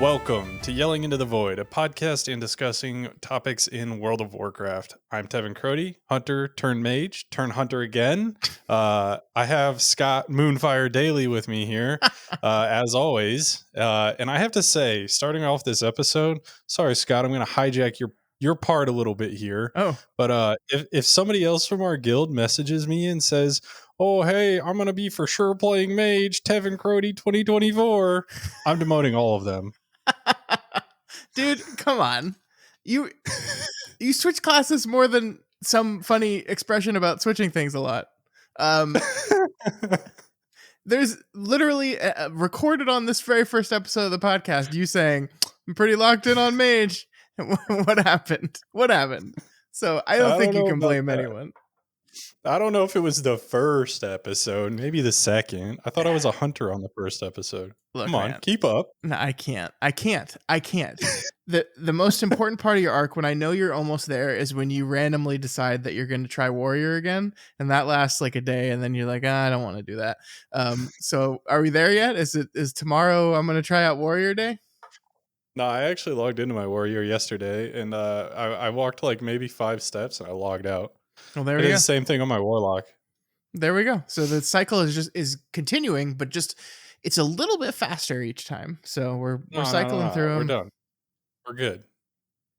Welcome to Yelling Into the Void, a podcast in discussing topics in World of Warcraft. I'm Tevin Crody, hunter turned mage, turned hunter again. I have Scott Moonfire Daily with me here, as always. And I have to say, starting off this episode, sorry, Scott, I'm going to hijack your part a little bit here. Oh, But if somebody else from our guild messages me and says, "Oh, hey, I'm going to be for sure playing mage, Tevin Crody 2024," I'm demoting all of them. dude, come on. You switch classes more than some funny expression about switching things a lot. There's literally recorded on this very first episode of the podcast you saying, "I'm pretty locked in on mage." What happened? So I don't think you can blame anyone. I don't know if it was the first episode, maybe the second. I thought I was a hunter on the first episode. Look, Come on, man. keep up. No, I can't. The most important part of your arc, when I know you're almost there, is when you randomly decide that you're going to try warrior again, and that lasts like a day, and then you're like, I don't want to do that. So are we there yet? Is tomorrow I'm going to try out warrior day? No, I actually logged into my warrior yesterday, and I walked like maybe 5 steps, and I logged out. Well, there I we did go. the same thing on my warlock. There we go. So the cycle is continuing, but just it's a little bit faster each time. So we're cycling through them. We're done. We're good.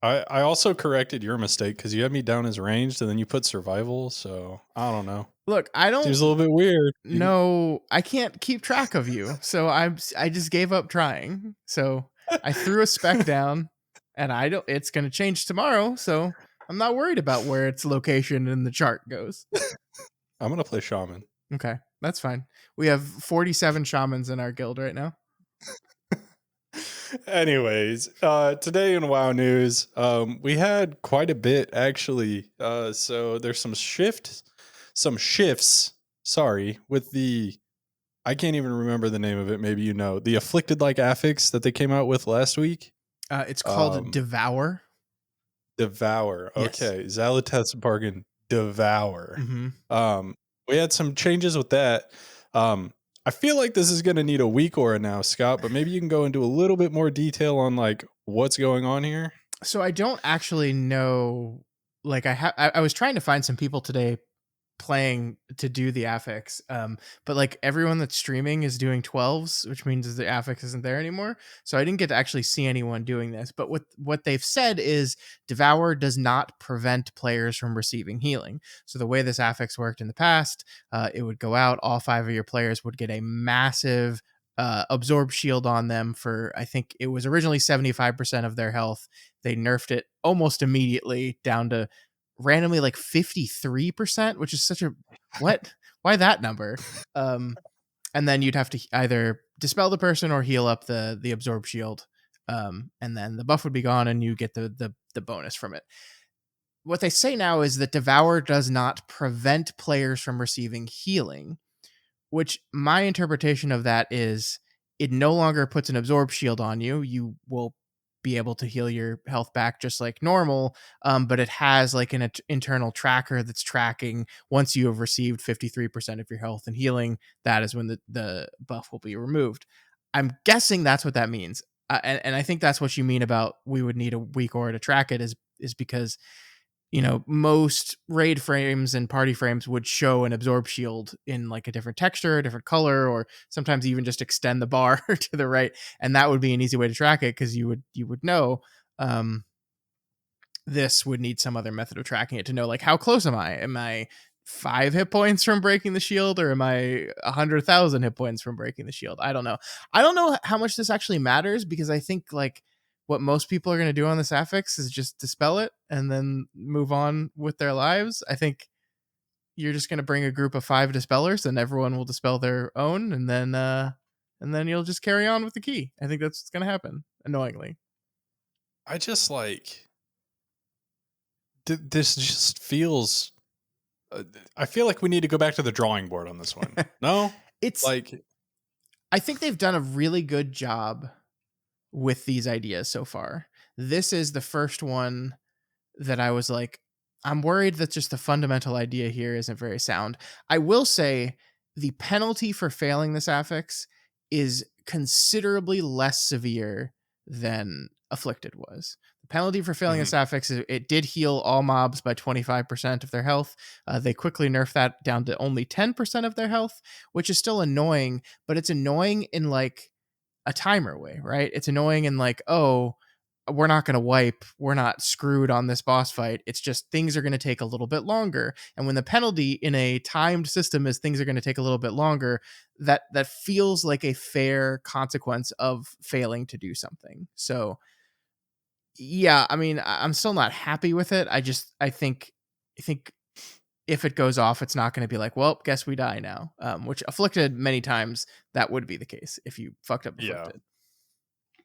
I also corrected your mistake because you had me down as ranged, and then you put survival. So I don't know. Look, I don't. Seems a little bit weird. No, I can't keep track of you, so I just gave up trying. So I threw a spec down, and I don't. It's going to change tomorrow, so I'm not worried about where its location in the chart goes. I'm gonna play shaman. Okay, that's fine. We have 47 shamans in our guild right now. Anyways, today in WoW news, we had quite a bit actually. So there's some shifts. Sorry, with the I can't even remember the name of it. Maybe you know the afflicted like affix that they came out with last week. It's called Devour. Devour. Okay, yes. Zaloteth's bargain. Devour. Mm-hmm. We had some changes with that. I feel like this is going to need a week or now, Scott, but maybe you can go into a little bit more detail on like what's going on here. So I don't actually know. Like I was trying to find some people today playing to do the affix, but like everyone that's streaming is doing 12s, which means the affix isn't there anymore. So I didn't get to actually see anyone doing this, but what they've said is Devour does not prevent players from receiving healing. So the way this affix worked in the past, it would go out, all 5 of your players would get a massive absorb shield on them for, I think it was originally 75% of their health. They nerfed it almost immediately down to randomly like 53%, which is such a why that number? And then you'd have to either dispel the person or heal up the absorb shield, and then the buff would be gone and you get the bonus from it. What they say now is that Devour does not prevent players from receiving healing, which my interpretation of that is it no longer puts an absorb shield on you. You will be able to heal your health back just like normal, but it has like an internal tracker that's tracking once you have received 53% of your health and healing, that is when the buff will be removed. I'm guessing that's what that means, and I think that's what you mean about we would need a week or to track it is because most raid frames and party frames would show an absorb shield in like a different texture, a different color, or sometimes even just extend the bar to the right. And that would be an easy way to track it because you would know. This would need some other method of tracking it to know, like, how close am I? Am I 5 hit points from breaking the shield, or am I 100,000 hit points from breaking the shield? I don't know. I don't know how much this actually matters, because I think like what most people are going to do on this affix is just dispel it and then move on with their lives. I think you're just going to bring a group of 5 dispellers and everyone will dispel their own, and then you'll just carry on with the key. I think that's what's going to happen, annoyingly. I just like this just feels I feel like we need to go back to the drawing board on this one. No? It's like I think they've done a really good job with these ideas so far. This is the first one that I was like, I'm worried that just the fundamental idea here isn't very sound. I will say the penalty for failing this affix is considerably less severe than afflicted was. The penalty for failing Mhm. this affix is it did heal all mobs by 25% of their health. They quickly nerfed that down to only 10% of their health, which is still annoying, but it's annoying in like a timer way, right? It's annoying in like, oh, we're not going to wipe. We're not screwed on this boss fight. It's just things are going to take a little bit longer. And when the penalty in a timed system is things are going to take a little bit longer, that feels like a fair consequence of failing to do something. So, yeah, I mean, I'm still not happy with it. I think if it goes off, it's not going to be like, well, guess we die now. Which afflicted many times that would be the case if you fucked up Yeah. afflicted.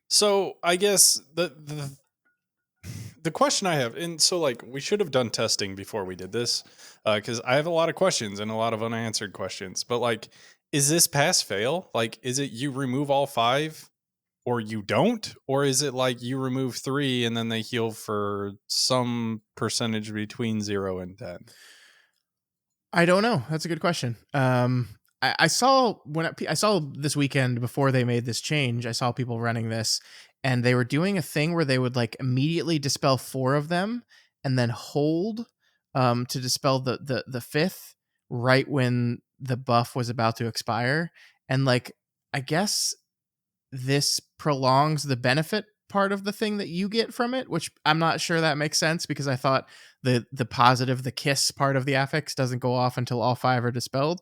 So I guess the question I have, and so like we should have done testing before we did this, because I have a lot of questions and a lot of unanswered questions. But like, is this pass fail? Like, is it you remove all five or you don't, or is it like you remove three and then they heal for some percentage between 0 and 10? I don't know. That's a good question. I saw I saw this weekend before they made this change. I saw people running this, and they were doing a thing where they would like immediately dispel four of them, and then hold to dispel the fifth right when the buff was about to expire. And like, I guess this prolongs the benefit part of the thing that you get from it, which I'm not sure that makes sense because I thought the positive, the kiss part of the affix doesn't go off until all five are dispelled.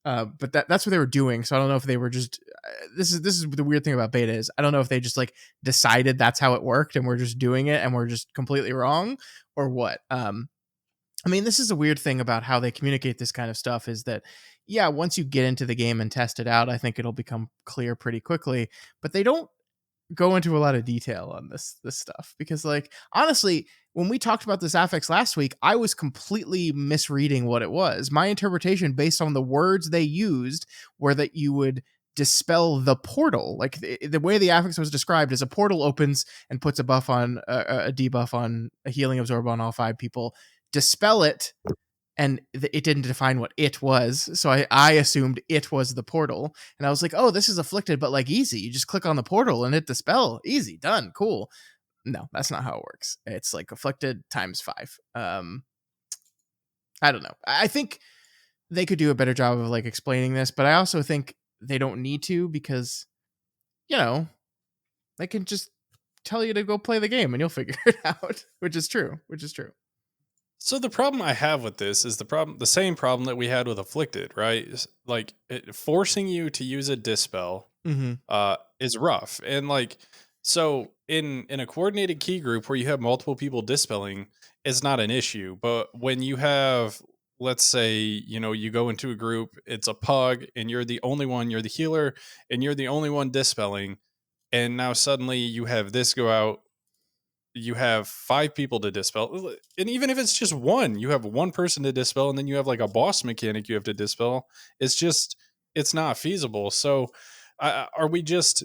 But that's what they were doing. So I don't know if they were just this is the weird thing about beta is I don't know if they just like decided that's how it worked and we're just doing it and we're just completely wrong or what. I mean, this is a weird thing about how they communicate this kind of stuff is that, yeah, once you get into the game and test it out, I think it'll become clear pretty quickly. But they don't go into a lot of detail on this stuff because, like, honestly, when we talked about this affix last week, I was completely misreading what it was. My interpretation, based on the words they used, were that you would dispel the portal. Like the way the affix was described is a portal opens and puts a buff on a debuff on a healing absorb on all five people. Dispel it, and it didn't define what it was, so I assumed it was the portal, and I was like, oh, this is afflicted but like easy, you just click on the portal and hit dispel, easy, done, cool. No, that's not how it works. It's like afflicted times five. I don't know. I think they could do a better job of like explaining this, but I also think they don't need to because, you know, they can just tell you to go play the game and you'll figure it out, which is true. So the problem I have with this is the same problem that we had with afflicted, right? Like forcing you to use a dispel Mm-hmm. is rough. And like, so in a coordinated key group where you have multiple people dispelling, it's not an issue. But when you have, let's say, you go into a group, it's a pug, and you're the only one, you're the healer, and you're the only one dispelling, and now suddenly you have this go out. You have five people to dispel, and even if it's just one, you have one person to dispel, and then you have like a boss mechanic you have to dispel. It's not feasible. So, are we just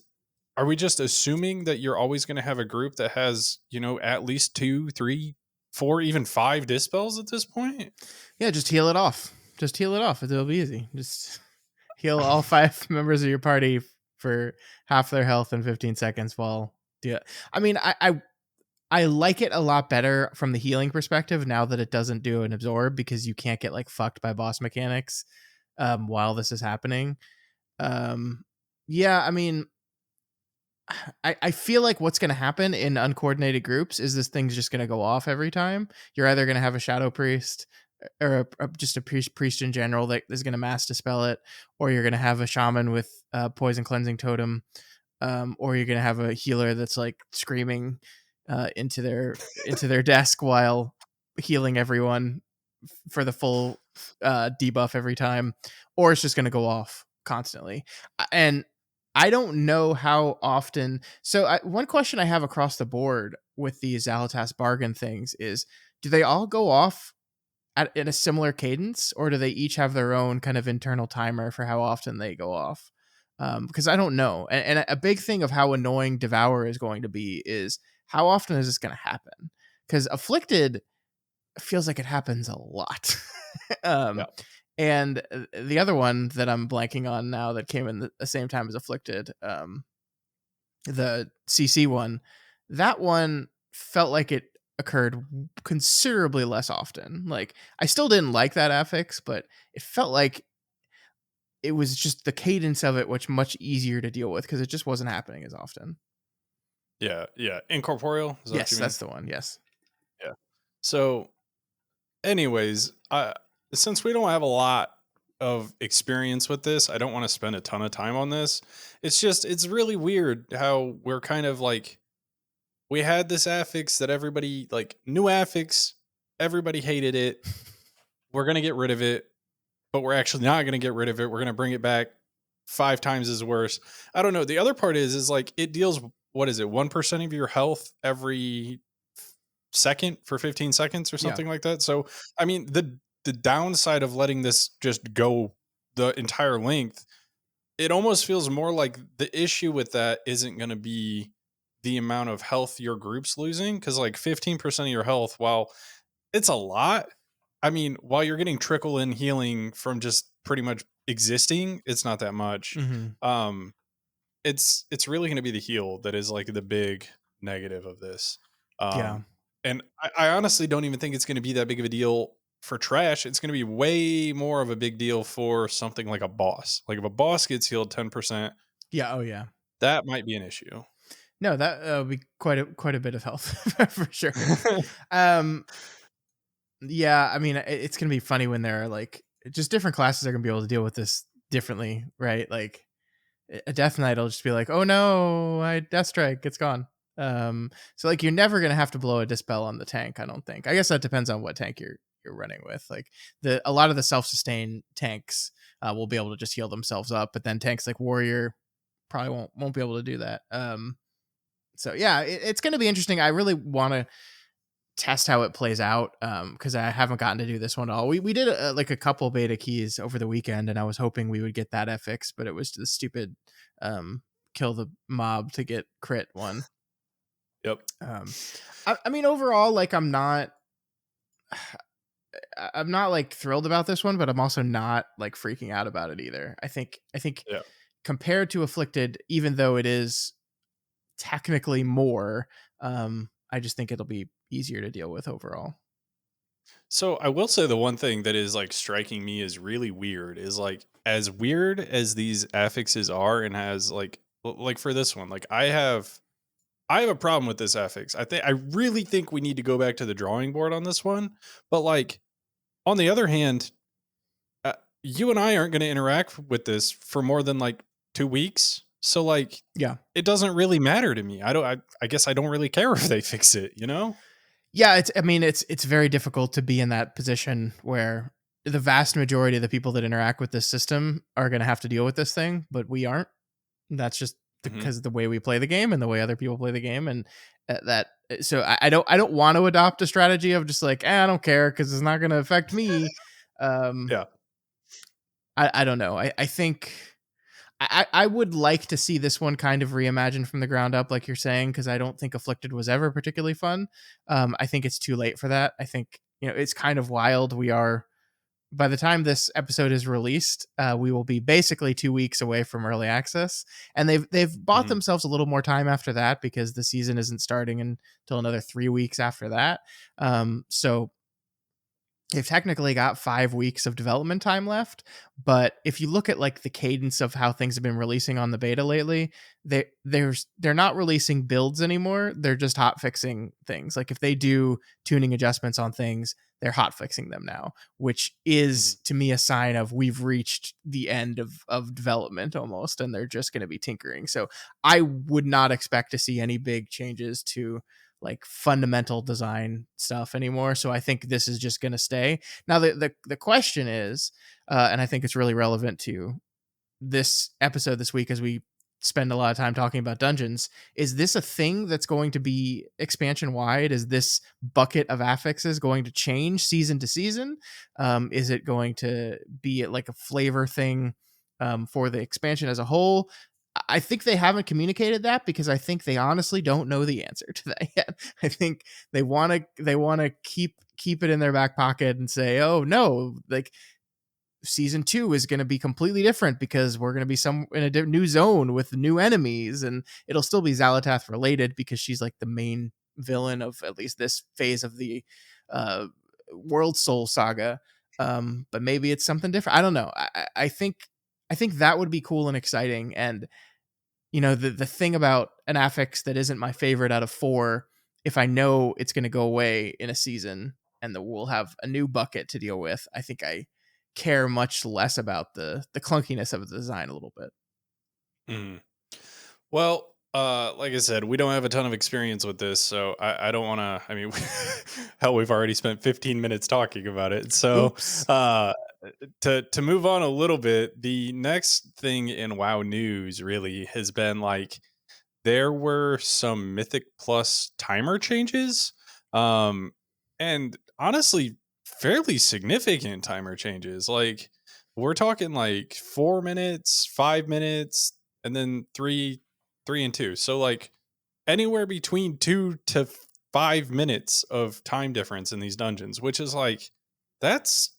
assuming that you're always going to have a group that has, at least two, three, four, even five dispels at this point? Yeah, just heal it off. Just heal it off. It'll be easy. Just heal all five members of your party for half their health in 15 seconds while do it. I mean, I like it a lot better from the healing perspective now that it doesn't do an absorb because you can't get like fucked by boss mechanics while this is happening. Yeah, I mean, I feel like what's going to happen in uncoordinated groups is this thing's just going to go off every time. You're either going to have a shadow priest or just a priest in general that is going to mass dispel it, or you're going to have a shaman with poison cleansing totem, or you're going to have a healer that's like screaming into their desk while healing everyone for the full debuff every time, or it's just going to go off constantly. And I don't know how often. So one question I have across the board with these Zalatas bargain things is, do they all go off at a similar cadence, or do they each have their own kind of internal timer for how often they go off? Because I don't know. And a big thing of how annoying Devour is going to be is how often is this going to happen? Because Afflicted feels like it happens a lot. Yeah. um, and the other one that I'm blanking on now that came in the same time as Afflicted, the CC one, that one felt like it occurred considerably less often. Like, I still didn't like that affix, but it felt like it was just the cadence of it, which much easier to deal with because it just wasn't happening as often. Yeah, yeah. Incorporeal, is that what Yes, you mean? that's the one. Yes. Yeah. So, anyways, since we don't have a lot of experience with this, I don't want to spend a ton of time on this. It's really weird how we're kind of like, we had this affix that everybody, like, new affix, everybody hated it. We're going to get rid of it, but we're actually not going to get rid of it. We're going to bring it back 5 times as worse. I don't know. The other part is like, it deals, what is it, 1% of your health every second for 15 seconds or Yeah. something like that. So, I mean, the downside of letting this just go the entire length, it almost feels more like the issue with that isn't going to be the amount of health your group's losing, cuz like 15% of your health, while it's a lot, I mean, while you're getting trickle in healing from just pretty much existing, it's not that much. Hmm. Um it's really going to be the heal that is like the big negative of this. Yeah. And I honestly don't even think it's going to be that big of a deal for trash. It's going to be way more of a big deal for something like a boss. Like if a boss gets healed 10%, Yeah. Oh yeah. that might be an issue. No, that would be quite a bit of health for sure. Um, yeah, I mean, it's gonna be funny when there are like just different classes are gonna be able to deal with this differently, right? Like a Death Knight will just be like, "Oh no, I Death Strike, it's gone." So like you're never gonna have to blow a dispel on the tank, I don't think. I guess that depends on what tank you're running with. Like a lot of the self sustain tanks will be able to just heal themselves up, but then tanks like Warrior probably won't be able to do that. So yeah, it's going to be interesting. I really want to test how it plays out because I haven't gotten to do this one at all. We did like a couple beta keys over the weekend, and I was hoping we would get that FX, but it was the stupid um, kill the mob to get crit one. Yep. Um, I mean, overall, like I'm not like thrilled about this one, but I'm also not like freaking out about it either. I think Yeah. compared to Afflicted, even though it is technically more, I just think it'll be easier to deal with overall. So I will say the one thing that is like striking me as really weird is like, as weird as these affixes are, and has like like for this one, like I have a problem with this affix. I really think we need to go back to the drawing board on this one. But like, on the other hand, you and I aren't going to interact with this for more than like 2 weeks. So like, Yeah. it doesn't really matter to me. I guess I don't really care if they fix it, you know? Yeah, I mean it's very difficult to be in that position where the vast majority of the people that interact with this system are going to have to deal with this thing, but we aren't. That's just Hmm. because of the way we play the game and the way other people play the game, and that so I don't want to adopt a strategy of just like I don't care because it's not going to affect me. Um, Yeah. I don't know. I think I would like to see this one kind of reimagined from the ground up, like you're saying, because I don't think Afflicted was ever particularly fun. I think it's too late for that. I think it's kind of wild. We are by the time this episode is released, we will be basically 2 weeks away from early access, and they've bought Hmm. themselves a little more time after that because the season isn't starting until another 3 weeks after that. So they've technically got 5 weeks of development time left, but if you look at like the cadence of how things have been releasing on the beta lately, they're not releasing builds anymore. They're just hot fixing things. Like if they do tuning adjustments on things, they're hot fixing them now, which Hmm. is to me a sign of we've reached the end of development almost, and they're just going to be tinkering. So I would not expect to see any big changes to like fundamental design stuff anymore. So I think this is just going to stay. Now the question is, and I think it's really relevant to this episode this week as we spend a lot of time talking about dungeons, is this a thing that's going to be expansion wide? Is this bucket of affixes going to change season to season? Is it going to be like a flavor thing for the expansion as a whole? I think they haven't communicated that because I think they honestly don't know the answer to that yet. I think they want to keep it in their back pocket and say, "Oh no, like season 2 is going to be completely different because we're going to be some in a new zone with new enemies, and it'll still be Xalatath related because she's like the main villain of at least this phase of the uh World Soul saga. But maybe it's something different. I don't know. I think that would be cool and exciting. And the thing about an affix that isn't my favorite out of 4, if I know it's going to go away in a season and that we'll have a new bucket to deal with, I think I care much less about the clunkiness of the design a little bit. Mhm. Well, like I said, we don't have a ton of experience with this, so I don't want to. I mean, hell, we've already spent 15 minutes talking about it. So, Oops. to move on a little bit, the next thing in WoW news really has been like there were some Mythic Plus timer changes, um, and honestly, fairly significant timer changes. Like we're talking like 4 minutes, 5 minutes, and then three and two. So like anywhere between 2 to 5 minutes of time difference in these dungeons, which is like that's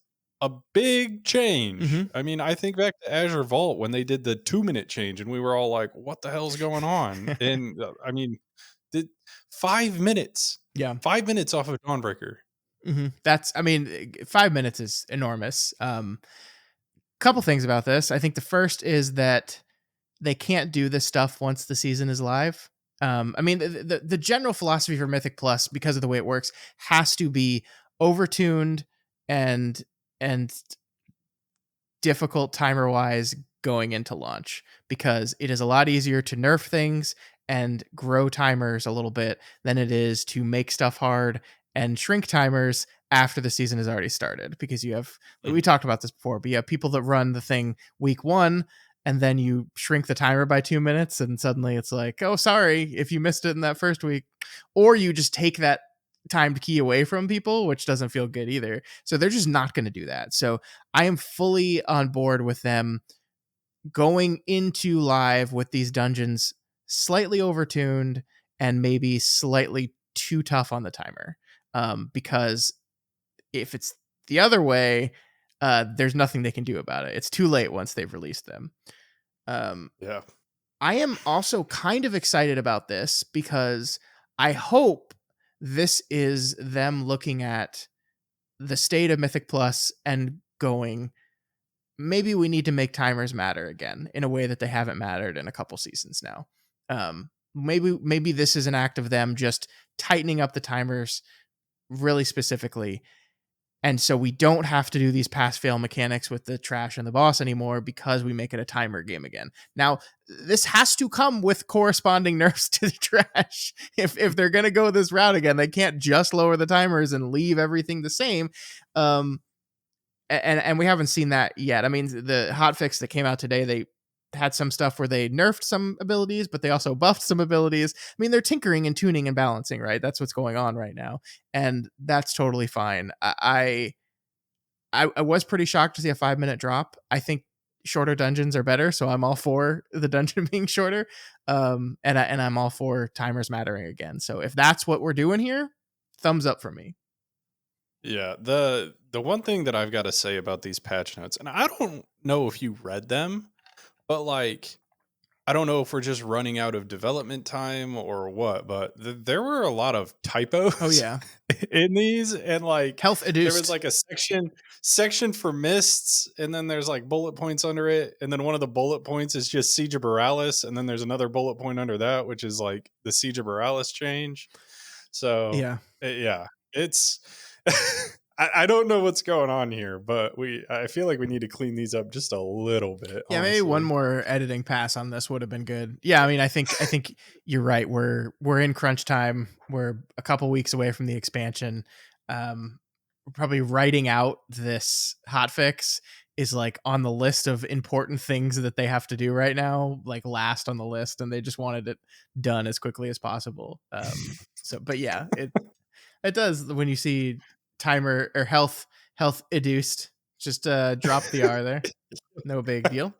a big change. Mm-hmm. I mean, I think back to Azure Vault when they did the 2 minute change, and we were all like, "What the hell's going on?" And I mean, did 5 minutes, Yeah. 5 minutes off of Dawnbreaker. Mm-hmm. That's, I mean, 5 minutes is enormous. Couple things about this. I think the first is that they can't do this stuff once the season is live. I mean, the general philosophy for Mythic Plus, because of the way it works, has to be overtuned and and difficult timer wise going into launch, because it is a lot easier to nerf things and grow timers a little bit than it is to make stuff hard and shrink timers after the season has already started, because you have, we Mhm. talked about this before, but you have people that run the thing week 1 and then you shrink the timer by 2 minutes and suddenly it's like, oh sorry if you missed it in that first week, or you just take that timed key away from people, which doesn't feel good either. So they're just not going to do that. So I am fully on board with them going into live with these dungeons slightly overtuned and maybe slightly too tough on the timer. Because if it's the other way, there's nothing they can do about it. It's too late once they've released them. Um, Yeah. I am also kind of excited about this because I hope this is them looking at the state of Mythic Plus and going, maybe we need to make timers matter again in a way that they haven't mattered in a couple seasons now. Maybe this is an act of them just tightening up the timers really specifically, and so we don't have to do these pass fail mechanics with the trash and the boss anymore because we make it a timer game again. Now, this has to come with corresponding nerfs to the trash. If they're gonna go this route again, they can't just lower the timers and leave everything the same. Um, and we haven't seen that yet. I mean, the hotfix that came out today, they had some stuff where they nerfed some abilities, but they also buffed some abilities. I mean, they're tinkering and tuning and balancing, right? That's what's going on right now, and that's totally fine. I was pretty shocked to see a 5 minute drop. I think shorter dungeons are better, so I'm all for the dungeon being shorter. And I'm all for timers mattering again. So if that's what we're doing here, thumbs up for me. Yeah, the one thing that I've got to say about these patch notes, and I don't know if you read them, but like I don't know if we're just running out of development time or what, but there were a lot of Oh typos yeah, in these, and like health there was adduced. like a section for mists, and then there's like bullet points under it, and then one of the bullet points is just Siege of Borealis, and then there's another bullet point under that, which is like the Siege of Borealis change. So Yeah. yeah, it's I don't know what's going on here, but I feel like we need to clean these up just a little bit, Yeah, maybe one honestly. more editing pass on this would have been good. Yeah, I mean, I think you're right. We're in crunch time. We're a couple weeks away from the expansion. We're probably writing out this hotfix is like on the list of important things that they have to do right now, like last on the list, and they just wanted it done as quickly as possible. So, but yeah, it does when you see timer or health educed. Just drop the R there. No big deal.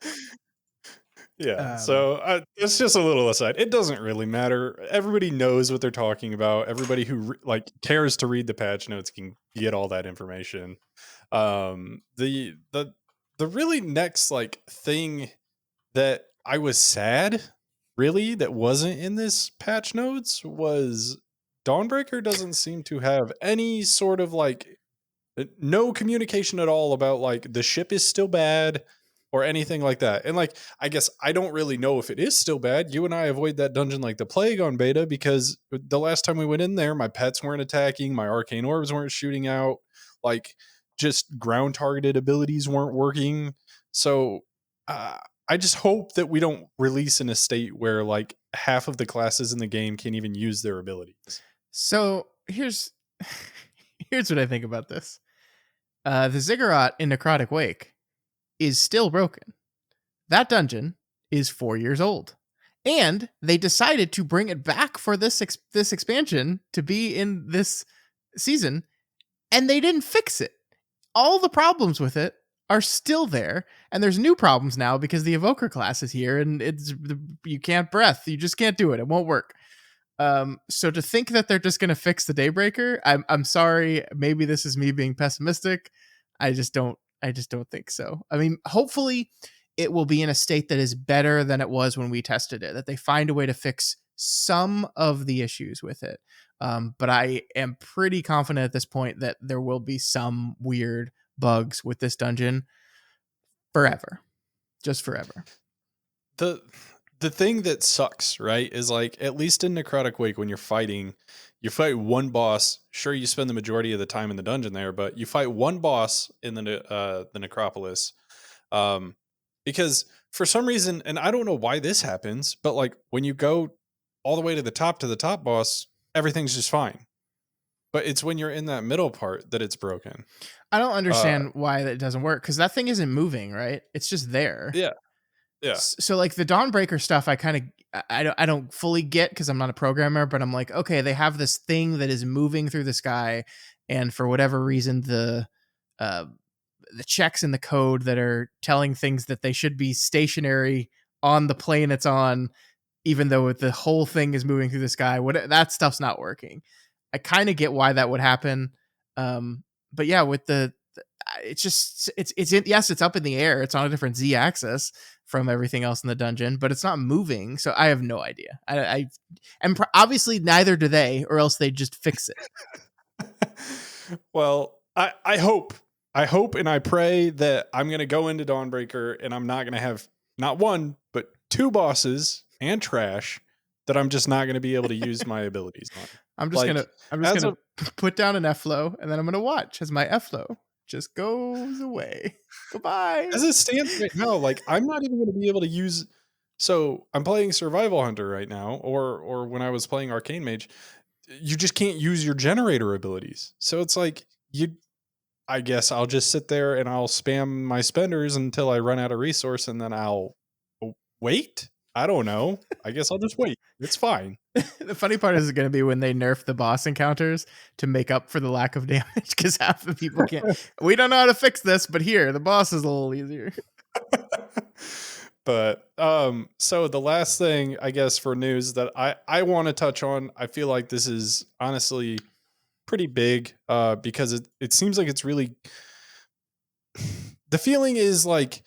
Yeah, Um, so it's just a little aside. It doesn't really matter. Everybody knows what they're talking about. Everybody who like cares to read the patch notes can get all that information. The the really next like thing that I was sad, really, that wasn't in this patch notes was Dawnbreaker doesn't seem to have any sort of like no communication at all about like the ship is still bad or anything like that. And like, I guess I don't really know if it is still bad. You and I avoid that dungeon like the plague on beta because the last time we went in there, my pets weren't attacking, my arcane orbs weren't shooting out, like just ground targeted abilities weren't working. So uh, I just hope that we don't release in a state where like half of the classes in the game can't even use their abilities. So here's here's what I think about this. The ziggurat in Necrotic Wake is still broken. That dungeon is 4 years old. And they decided to bring it back for this expansion to be in this season, and they didn't fix it. All the problems with it are still there, and there's new problems now because the evoker class is here, and you can't breath. You just can't do it. It won't work. So to think that they're just going to fix the Daybreaker, I'm sorry. Maybe this is me being pessimistic. I just don't think so. I mean, hopefully it will be in a state that is better than it was when we tested it, that they find a way to fix some of the issues with it. But I am pretty confident at this point that there will be some weird bugs with this dungeon forever, just forever. The thing that sucks, right, is like at least in Necrotic Wake when you fight one boss. Sure, you spend the majority of the time in the dungeon there, but you fight one boss in the necropolis, because for some reason, and I don't know why this happens, but like when you go all the way to the top boss, everything's just fine. But it's when you're in that middle part that it's broken. I don't understand why that doesn't work, because that thing isn't moving, right? It's just there. Yeah, yeah. So like the Dawnbreaker stuff, I don't fully get because I'm not a programmer, but I'm like, okay, they have this thing that is moving through the sky, and for whatever reason, uh, the checks in the code that are telling things that they should be stationary on the plane it's on, even though the whole thing is moving through the sky. That stuff's not working. I kind of get why that would happen, but yeah, with it's just yes, it's up in the air. It's on a different z axis from everything else in the dungeon, but it's not moving. So I have no idea. And obviously neither do they, or else they just fix it. Well, I hope and I pray that I'm going to go into Dawnbreaker and I'm not going to have not one, but two bosses and trash that I'm just not going to be able to use my abilities on. I'm just gonna put down an F flow, and then I'm gonna watch as my F flow just goes away. Goodbye. As it stands right now, like I'm not even going to be able to use. So I'm playing Survival Hunter right now, or when I was playing Arcane Mage, you just can't use your generator abilities. So it's like I guess I'll just sit there and I'll spam my spenders until I run out of resource, and then I'll wait. I don't know. I guess I'll just wait. It's fine. The funny part is going to be when they nerf the boss encounters to make up for the lack of damage, because half the people can't. We don't know how to fix this, but here the boss is a little easier. But so the last thing I guess for news that I want to touch on, I feel like this is honestly pretty big, because it seems like it's really the feeling is like,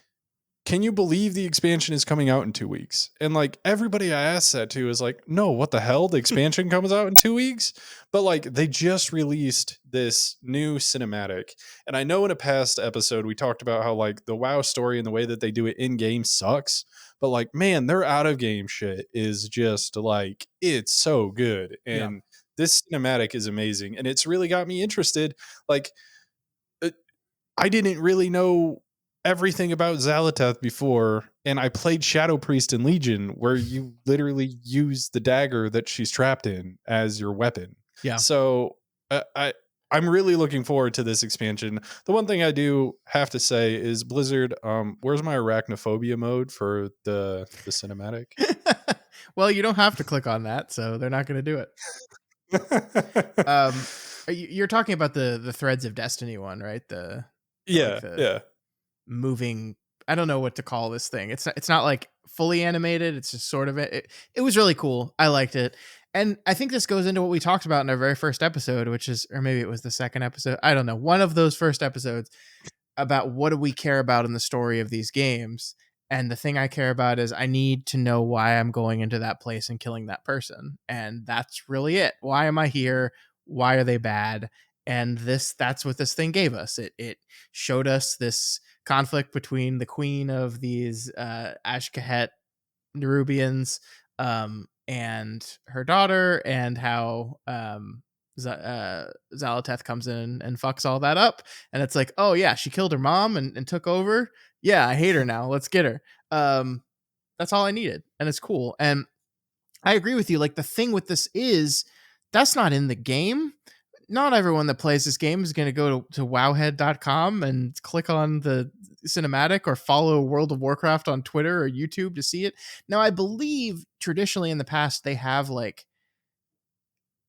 can you believe the expansion is coming out in 2 weeks? And like everybody I asked that to is like, no, what the hell? The expansion comes out in 2 weeks? But like they just released this new cinematic. And I know in a past episode we talked about how like the WoW story and the way that they do it in game sucks. But like, man, their out of game shit is just like, it's so good. And this cinematic is amazing. And it's really got me interested. Like, I didn't really know everything about Xal'atath before, and I played Shadow Priest and Legion, where you literally use the dagger that she's trapped in as your weapon. Yeah. So I'm really looking forward to this expansion. The one thing I do have to say is Blizzard, where's my arachnophobia mode for the cinematic? Well, you don't have to click on that, so they're not going to do it. You're talking about the Threads of Destiny one, right? Yeah. Moving, I don't know what to call this thing. It's not like fully animated. It's just sort of it was really cool. I liked it. And I think this goes into what we talked about in our very first episode, which is, or maybe it was the second episode. I don't know. One of those first episodes. about what do we care about in the story of these games. And the thing I care about is I need to know why I'm going into that place and killing that person. And that's really it. Why am I here? Why are they bad? And that's what this thing gave us. It showed us this conflict between the queen of these Ashkahet and her daughter, and how Zalateth comes in and fucks all that up. And it's like, oh yeah, she killed her mom and took over. Yeah, I hate her now. Let's get her. That's all I needed, and it's cool. And I agree with you. Like, the thing with this is that's not in the game. Not everyone that plays this game is going to go to wowhead.com and click on the cinematic or follow World of Warcraft on Twitter or YouTube to see it. Now, I believe traditionally in the past, they have like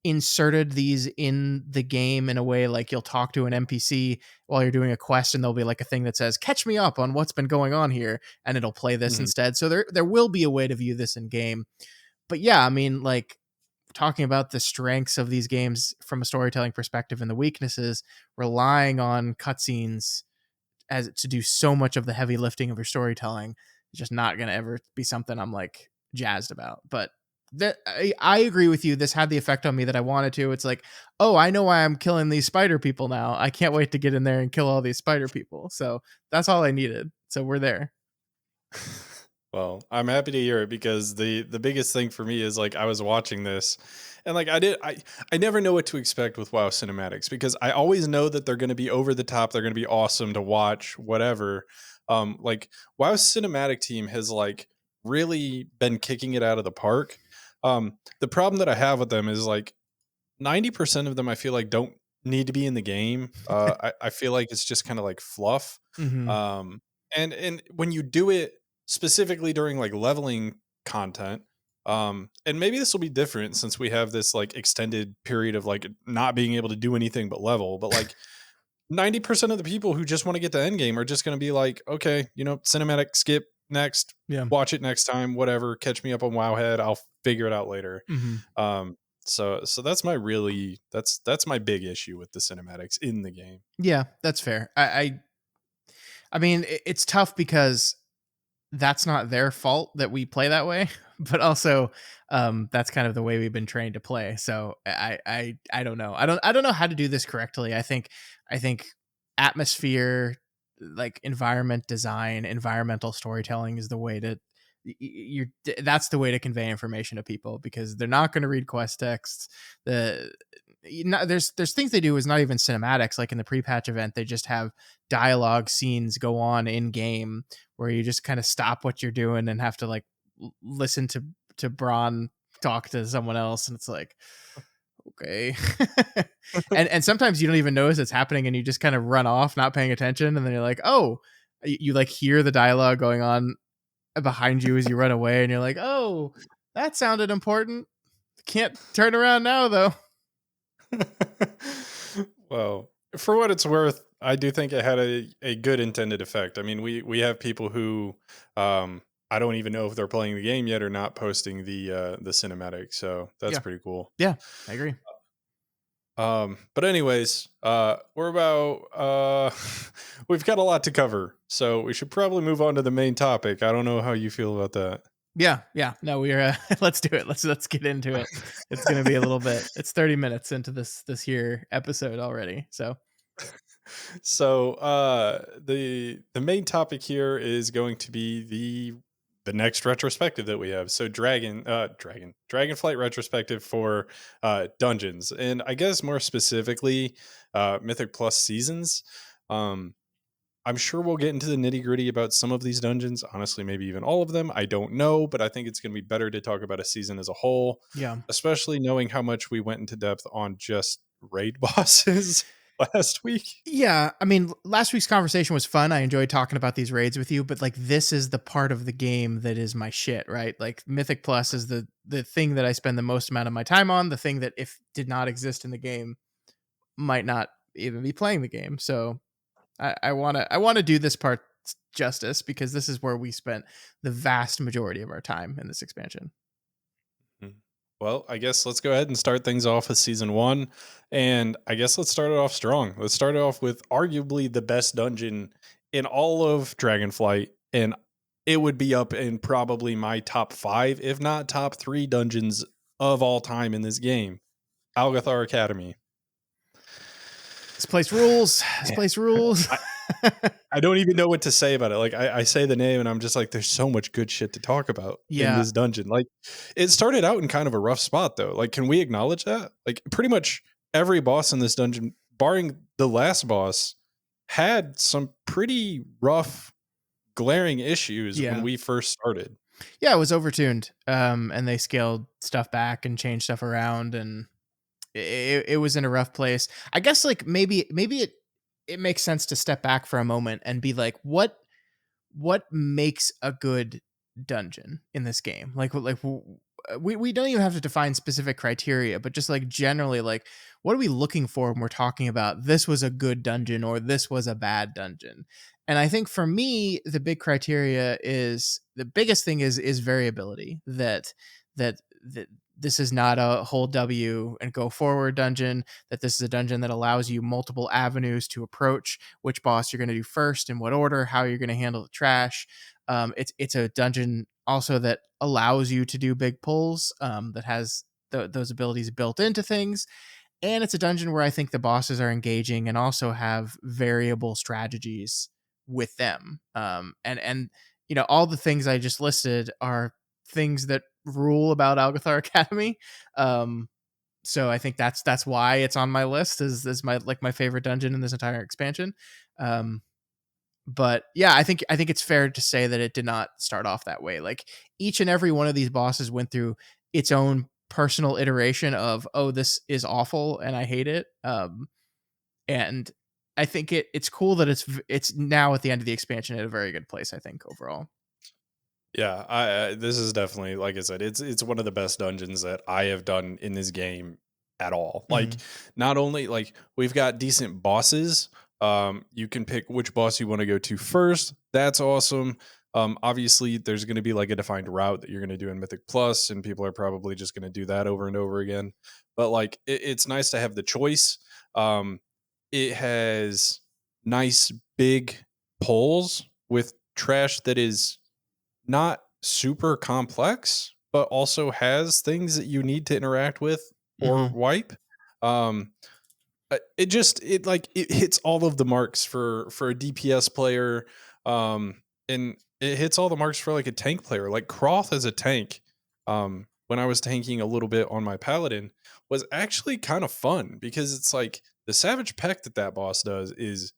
inserted these in the game in a way like you'll talk to an NPC while you're doing a quest, and there'll be like a thing that says, catch me up on what's been going on here. And it'll play this Mhm. instead. So there will be a way to view this in game. But yeah, I mean, like, talking about the strengths of these games from a storytelling perspective and the weaknesses, relying on cutscenes as to do so much of the heavy lifting of your storytelling is just not going to ever be something I'm like jazzed about. But I agree with you. This had the effect on me that I wanted to. It's like, oh, I know why I'm killing these spider people now. I can't wait to get in there and kill all these spider people. So that's all I needed. So we're there. Well, I'm happy to hear it because the biggest thing for me is like I was watching this and like I never know what to expect with WoW cinematics because I always know that they're going to be over the top, they're going to be awesome to watch, whatever. Like WoW's cinematic team has like really been kicking it out of the park. The problem that I have with them is like 90% of them I feel like don't need to be in the game. I feel like it's just kind of like fluff. Mm-hmm. Um, and when you do it specifically during like leveling content, and maybe this will be different since we have this like extended period of like not being able to do anything but level, but like 90% of the people who just want to get the end game are just going to be like, okay, cinematic skip next, Yeah. watch it next time, whatever, catch me up on Wowhead, I'll figure it out later. Mm-hmm. Um, so that's my that's my big issue with the cinematics in the game. Yeah, that's fair. I mean, it's tough because that's not their fault that we play that way, but also that's kind of the way we've been trained to play. So I don't know. I don't know how to do this correctly. I think atmosphere, like environment design, environmental storytelling is the way to you're that's the way to convey information to people, because they're not going to read quest texts. There's things they do is not even cinematics. Like in the pre-patch event, they just have dialogue scenes go on in game where you just kind of stop what you're doing and have to like listen to Braun talk to someone else, and it's like, okay. And sometimes you don't even notice it's happening, and you just kind of run off not paying attention, and then you're like, oh, you like hear the dialogue going on behind you as you run away, and you're like, oh, that sounded important. Can't turn around now though. Well, for what it's worth, I do think it had a good intended effect. I mean, we have people who I don't even know if they're playing the game yet or not posting the cinematic, so that's Yeah. pretty cool. Yeah, I agree. But anyways, we're about we've got a lot to cover, so we should probably move on to the main topic. I don't know how you feel about that. Yeah. No, we're let's do it. Let's get into it. It's gonna be a little bit. It's 30 minutes into this here episode already. So So the main topic here is going to be the next retrospective that we have. So Dragonflight retrospective for dungeons, and I guess more specifically Mythic Plus seasons. Um I'm sure we'll get into the nitty gritty about some of these dungeons. Honestly, maybe even all of them. I don't know, but I think it's going to be better to talk about a season as a whole, yeah. especially knowing how much we went into depth on just raid bosses last week. Yeah, I mean, last week's conversation was fun. I enjoyed talking about these raids with you, but like this is the part of the game that is my shit, right? Like Mythic Plus is the thing that I spend the most amount of my time on, the thing that if did not exist in the game might not even be playing the game. So I wanna do this part justice, because this is where we spent the vast majority of our time in this expansion. Mhm. Well, I guess let's go ahead and start things off with season one. And I guess let's start it off strong. Let's start it off with arguably the best dungeon in all of Dragonflight. And it would be up in probably my top five, if not top three dungeons of all time in this game, Algathar Academy. This place rules. This place rules. I don't even know what to say about it. Like I say the name and I'm just like, there's so much good shit to talk about in Yeah. this dungeon. Like it started out in kind of a rough spot though. Like, can we acknowledge that? Like pretty much every boss in this dungeon, barring the last boss, had some pretty rough, glaring issues when Yeah. we first started. Yeah, it was overtuned. And they scaled stuff back and changed stuff around, and it was in a rough place. I guess like maybe it makes sense to step back for a moment and be like, what makes a good dungeon in this game? We don't even have to define specific criteria, but just like generally, like what are we looking for when we're talking about this was a good dungeon or this was a bad dungeon? And I think for me, the big criteria is the biggest thing is variability. That this is not a whole W and go forward dungeon. That this is a dungeon that allows you multiple avenues to approach which boss you're going to do first, in what order, how you're going to handle the trash. It's a dungeon also that allows you to do big pulls, that has those abilities built into things, and it's a dungeon where I think the bosses are engaging and also have variable strategies with them. And all the things I just listed are things that rule about Algathar Academy. So I think that's why it's on my list is my favorite dungeon in this entire expansion. Um, but yeah, I think it's fair to say that it did not start off that way. Like each and every one of these bosses went through its own personal iteration of, oh, this is awful and I hate it. And I think it's cool that it's now at the end of the expansion at a very good place, I think, overall. Yeah, I this is definitely, like I said, it's one of the best dungeons that I have done in this game at all. Like, Mhm. not only like we've got decent bosses, you can pick which boss you want to go to first. That's awesome. Obviously, there's going to be like a defined route that you're going to do in Mythic Plus, and people are probably just going to do that over and over again. But like, it's nice to have the choice. Um, it has nice big pulls with trash that is not super complex, but also has things that you need to interact with or Mhm. wipe. Um, it hits all of the marks for a DPS player, and it hits all the marks for like a tank player. Like Croth as a tank, when I was tanking a little bit on my paladin, was actually kind of fun because it's like the savage peck that boss does is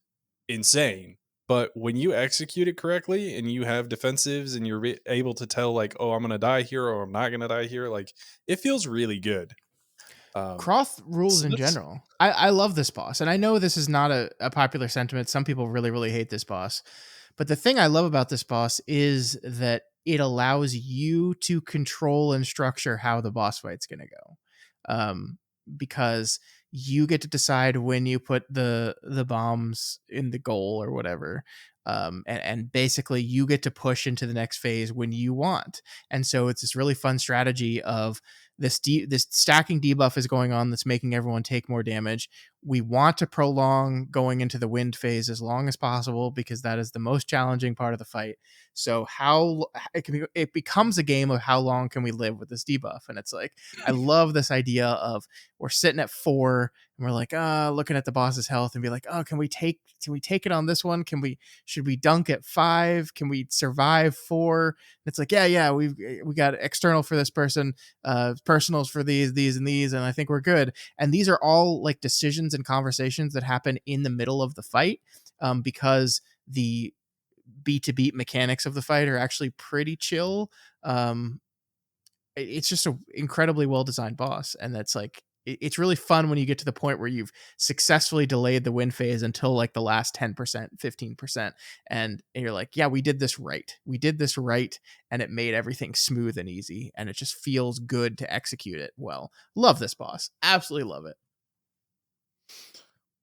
insane. But when you execute it correctly and you have defensives and you're able to tell like, oh, I'm gonna die here or I'm not gonna die here, like it feels really good. Um, Croth rules so in that's general. I love this boss, and I know this is not a popular sentiment. Some people really, really hate this boss. But the thing I love about this boss is that it allows you to control and structure how the boss fight's going to go. Because you get to decide when you put the bombs in the goal or whatever. And basically you get to push into the next phase when you want. And so it's this really fun strategy of this stacking debuff is going on that's making everyone take more damage. We want to prolong going into the wind phase as long as possible because that is the most challenging part of the fight. So it becomes a game of how long can we live with this debuff, and it's like I love this idea of we're sitting at 4 and we're like looking at the boss's health and be like, oh, can we take it on this one? Should we dunk at 5? Can we survive 4? And it's like, yeah, we got external for this person, personals for these and these, and I think we're good. And these are all like decisions and conversations that happen in the middle of the fight, because the beat to beat mechanics of the fight are actually pretty chill. um it's just an incredibly well designed boss, and that's like it's really fun when you get to the point where you've successfully delayed the win phase until like the last 10%, 15%, and you're like, yeah, we did this right, and it made everything smooth and easy, and it just feels good to execute it well. Love this boss, absolutely love it.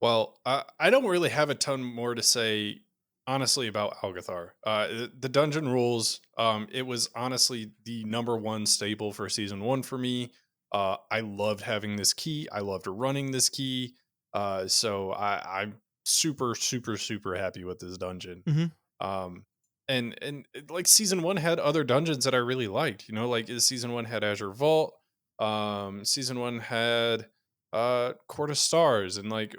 well, I don't really have a ton more to say honestly about Algathar. The dungeon rules, it was honestly the number one staple for season one for me. I loved having this key. I loved running this key. So I'm super, super, super happy with this dungeon. Hmm. Um, like season one had other dungeons that I really liked. You know, like season one had Azure Vault. Season one had Court of Stars, and like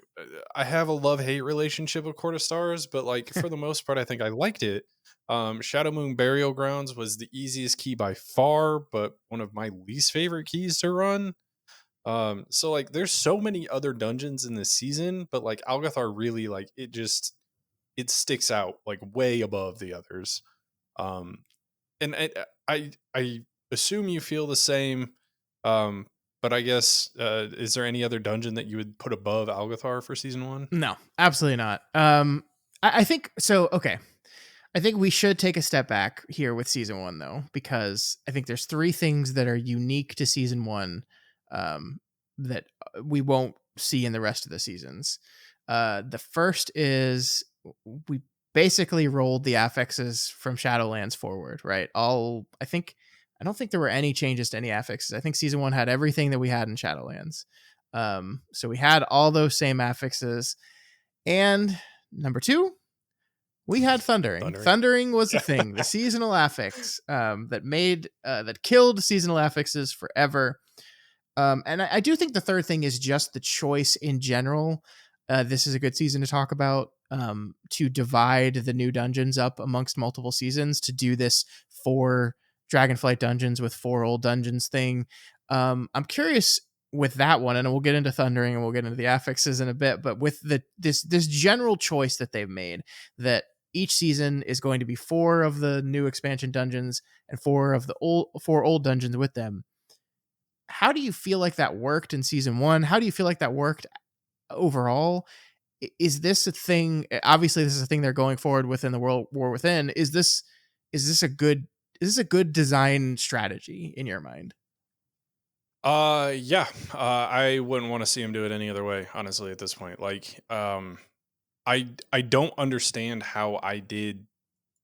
I have a love hate relationship with Court of Stars, but like for the most part, I think I liked it. Shadow Moon Burial Grounds was the easiest key by far, but one of my least favorite keys to run. So like there's so many other dungeons in this season, but like Algathar really like it sticks out like way above the others. Um, and I assume you feel the same. Um, but I guess is there any other dungeon that you would put above Algathar for season one? No, absolutely not. I think so. Okay, I think we should take a step back here with season one, though, because I think there's three things that are unique to season one, that we won't see in the rest of the seasons. The first is we basically rolled the affixes from Shadowlands forward, right? I don't think there were any changes to any affixes. I think season one had everything that we had in Shadowlands. So we had all those same affixes. And number two, we had thundering. Thundering. Thundering was a thing, the seasonal affix, that killed seasonal affixes forever. And I do think the third thing is just the choice in general. This is a good season to talk about, to divide the new dungeons up amongst multiple seasons, to do this 4 Dragonflight dungeons with 4 old dungeons thing. I'm curious with that one, and we'll get into thundering and we'll get into the affixes in a bit. But with this general choice that they've made, that each season is going to be 4 of the new expansion dungeons and 4 of the 4 old dungeons with them. How do you feel like that worked in season one? How do you feel like that worked overall? Is this a thing? Obviously, this is a thing they're going forward within the World War Within. Is this a good design strategy in your mind? Yeah. I wouldn't want to see him do it any other way, honestly, at this point. Like, I don't understand how I did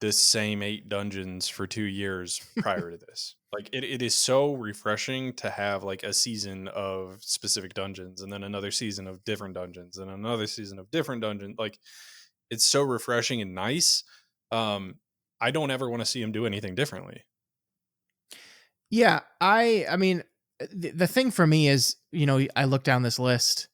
the same 8 dungeons for 2 years prior to this. Like it is so refreshing to have like a season of specific dungeons and then another season of different dungeons and another season of different dungeons. Like it's so refreshing and nice. I don't ever want to see him do anything differently. Yeah, I mean, the thing for me is, I look down this list: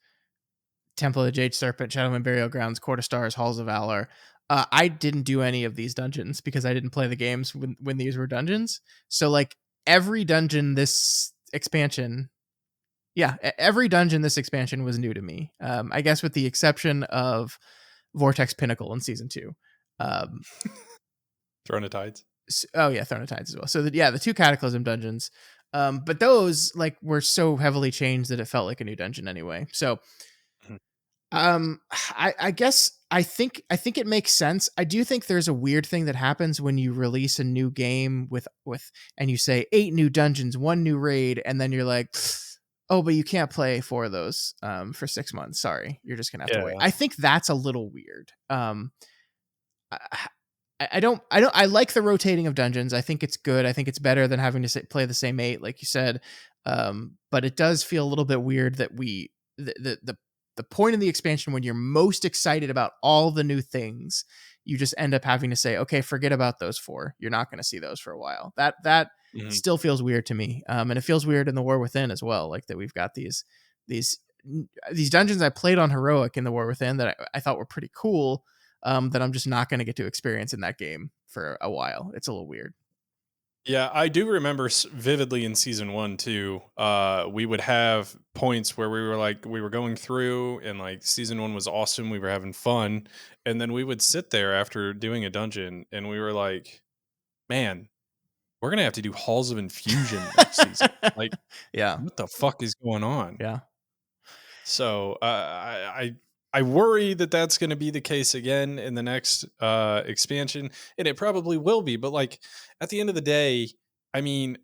Temple of the Jade Serpent, Shadowman Burial Grounds, Court of Stars, Halls of Valor. I didn't do any of these dungeons because I didn't play the games when these were dungeons. So like every dungeon this expansion, yeah, every dungeon this expansion was new to me. I guess with the exception of Vortex Pinnacle in season 2. Um, Throne of Tides. oh yeah, Throne of Tides as well. So the 2 Cataclysm dungeons, but those like were so heavily changed that it felt like a new dungeon anyway. So Mhm. I guess I think it makes sense. I do think there's a weird thing that happens when you release a new game with and you say 8 new dungeons, 1 new raid, and then you're like, oh, but you can't play 4 of those for 6 months. Sorry, you're just gonna have to wait. Yeah. I think that's a little weird. I, I like the rotating of dungeons. I think it's good. I think it's better than having to play the same 8, like you said. But it does feel a little bit weird that the point of the expansion, when you're most excited about all the new things, you just end up having to say, okay, forget about those 4. You're not going to see those for a while. That Mhm. still feels weird to me. And it feels weird in the War Within as well. Like that we've got these these dungeons I played on Heroic in the War Within that I thought were pretty cool, that I'm just not going to get to experience in that game for a while. It's a little weird. Yeah, I do remember vividly in season one too. We would have points where we were like, we were going through, and like season one was awesome. We were having fun, and then we would sit there after doing a dungeon, and we were like, "Man, we're gonna have to do Halls of Infusion next season. Like, Yeah. what the fuck is going on?" Yeah. So I worry that that's going to be the case again in the next expansion, and it probably will be. But like at the end of the day, I mean,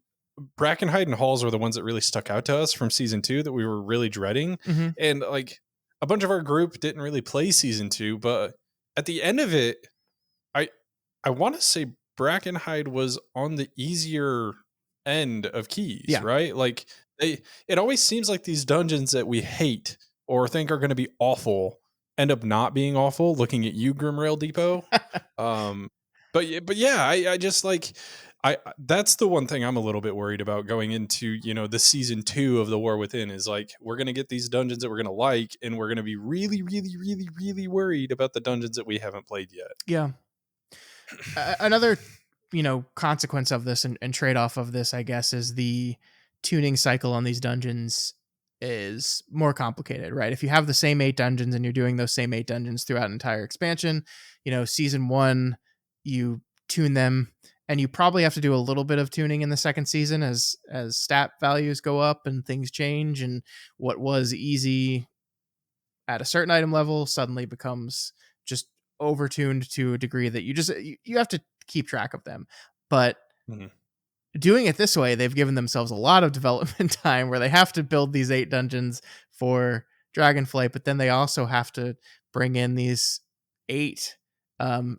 Brackenhide and Halls were the ones that really stuck out to us from season two that we were really dreading, Hmm. and like a bunch of our group didn't really play season two, but at the end of it, I I want to say Brackenhide was on the easier end of keys, Yeah. right? Like it always seems like these dungeons that we hate or think are going to be awful end up not being awful. Looking at you, Grimrail Depot. Um, but yeah, I just like that's the one thing I'm a little bit worried about going into, the season 2 of the War Within is like we're gonna get these dungeons that we're gonna like, and we're gonna be really, really, really, really worried about the dungeons that we haven't played yet. Yeah. Another consequence of this and trade-off of this, I guess, is the tuning cycle on these dungeons is more complicated, right? If you have the same 8 dungeons and you're doing those same 8 dungeons throughout an entire expansion, season 1 you tune them, and you probably have to do a little bit of tuning in the second season as stat values go up and things change, and what was easy at a certain item level suddenly becomes just overtuned to a degree that you have to keep track of them. But Mhm. doing it this way, they've given themselves a lot of development time where they have to build these 8 dungeons for Dragonflight, but then they also have to bring in these eight,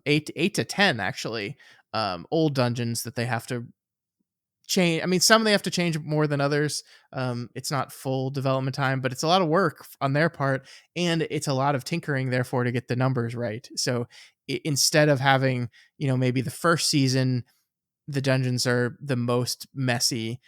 eight to 10 actually, old dungeons that they have to change. I mean, some they have to change more than others. It's not full development time, but it's a lot of work on their part, and it's a lot of tinkering, therefore, to get the numbers right. So instead of having, maybe the first season, the dungeons are the most messy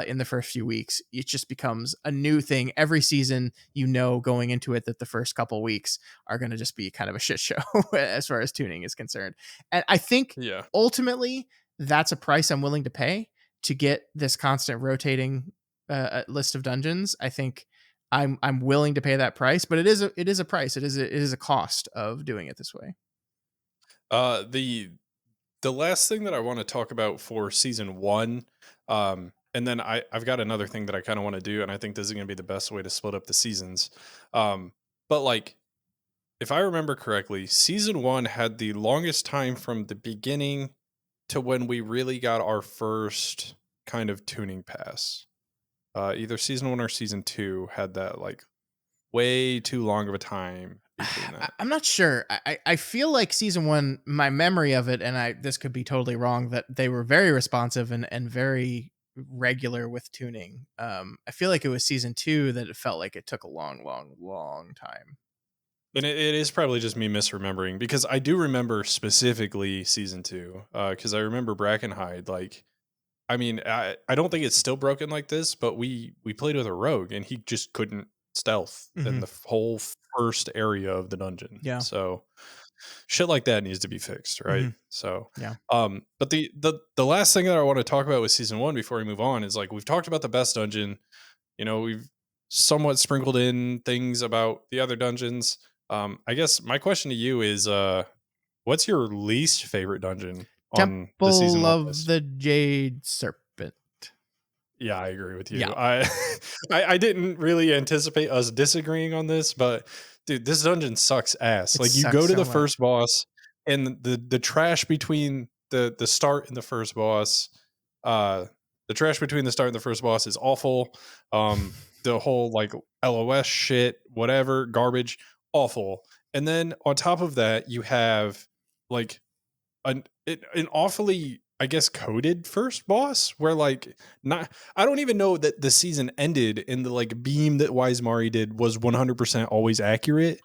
in the first few weeks. It just becomes a new thing every season. Going into it that the first couple weeks are going to just be kind of a shit show as far as tuning is concerned. And I think Yeah. ultimately that's a price I'm willing to pay to get this constant rotating list of dungeons. I think I'm willing to pay that price, but it is a price. It is a cost of doing it this way. The last thing that I want to talk about for season 1, and then I've got another thing that I kind of want to do, and I think this is going to be the best way to split up the seasons. But like, if I remember correctly, season 1 had the longest time from the beginning to when we really got our first kind of tuning pass. Either season 1 or season 2 had that like way too long of a time between that. I'm not sure. I feel like season 1, my memory of it, and this could be totally wrong, that they were very responsive and very regular with tuning. I feel like it was season 2 that it felt like it took a long, long, long time. And it is probably just me misremembering because I do remember specifically season 2, because I remember Brackenhide. Like, I mean, I don't think it's still broken like this, but we played with a rogue and he just couldn't stealth in Hmm. the whole first area of the dungeon. Yeah. So shit like that needs to be fixed, right? Hmm. So, Yeah. but the last thing that I want to talk about with season 1 before we move on is like we've talked about the best dungeon. We've somewhat sprinkled in things about the other dungeons. I guess my question to you is, what's your least favorite dungeon on the season Temple 1 of list? the Jade Serpent. Yeah, I agree with you. Yeah. I didn't really anticipate us disagreeing on this, but dude, this dungeon sucks ass. It Like you sucks go to so the much. first boss, and the trash between the start and the first boss, uh, the trash between the start and the first boss is awful. The whole like LOS shit, whatever, garbage, awful. And then on top of that, you have like an awfully, I guess, coded first boss where like not I don't even know that the season ended and the like beam that Wisemari did was 100% always accurate,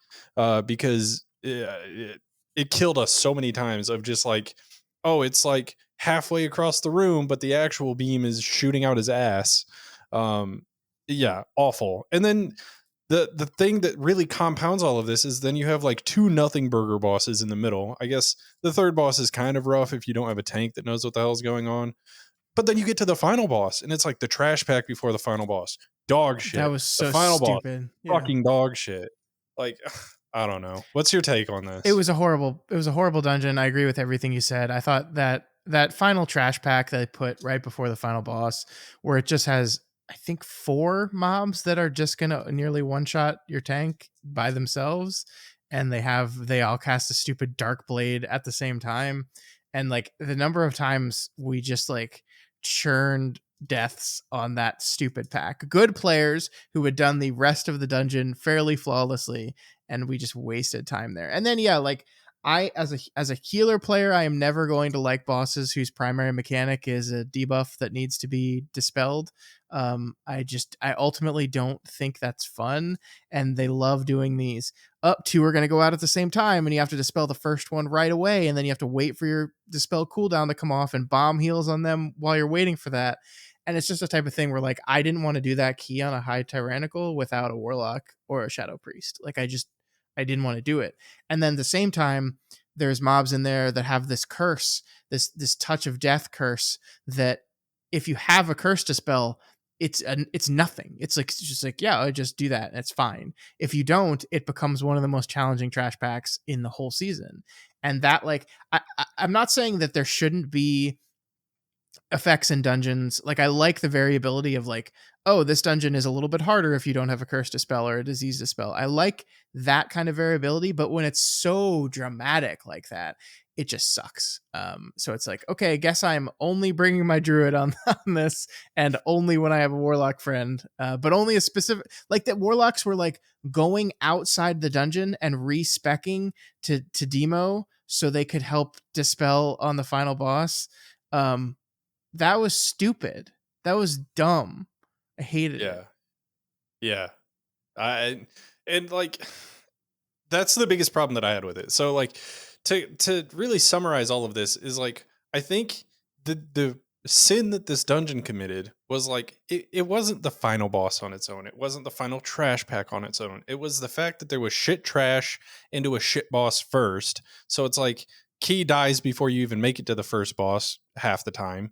because it killed us so many times of just like, oh, it's like halfway across the room but the actual beam is shooting out his ass. um yeah, awful. And then the thing that really compounds all of this is then you have like 2 nothing burger bosses in the middle. I guess the third boss is kind of rough if you don't have a tank that knows what the hell's going on. But then you get to the final boss and it's like the trash pack before the final boss. Dog That shit. was The so final boss, stupid. Yeah. fucking dog shit. Like, I don't know. What's your take on It this? was a horrible dungeon. I agree with everything you said. I thought that final trash pack that they put right before the final boss, where it just has, I think, 4 mobs that are just gonna nearly one shot your tank by themselves, and they all cast a stupid dark blade at the same time, and like the number of times we just like churned deaths on that stupid pack. Good players who had done the rest of the dungeon fairly flawlessly, and we just wasted time there. And then yeah, like I as a healer player, I am never going to like bosses whose primary mechanic is a debuff that needs to be dispelled. I ultimately don't think that's fun, and they love doing these. Up two are going to go out at the same time, and you have to dispel the first one right away, and then you have to wait for your dispel cooldown to come off and bomb heals on them while you're waiting for that. And it's just a type of thing where like I didn't want to do that key on a high tyrannical without a warlock or a shadow priest. Like I didn't want to do it. And then at the same time, there's mobs in there that have this curse, this touch of death curse that if you have a curse to spell, it's nothing. It's like it's just like, yeah, I just do that. And it's fine. If you don't, it becomes one of the most challenging trash packs in the whole season. And that like I'm not saying that there shouldn't be effects in dungeons. Like I like the variability of like, oh, this dungeon is a little bit harder if you don't have a curse to spell or a disease to spell. I like that kind of variability, but when it's so dramatic like that, it just sucks. So it's like, okay, I guess I'm only bringing my druid on, on this, and only when I have a warlock friend, but only a specific, like that warlocks were like going outside the dungeon and respecking to demo so they could help dispel on the final boss. That was stupid. That was dumb. I hated it. Yeah. Yeah. I and like that's the biggest problem that I had with it. So like to really summarize all of this is like I think the sin that this dungeon committed was like it wasn't the final boss on its own. It wasn't the final trash pack on its own. It was the fact that there was shit trash into a shit boss first. So it's like key dies before you even make it to the first boss half the time.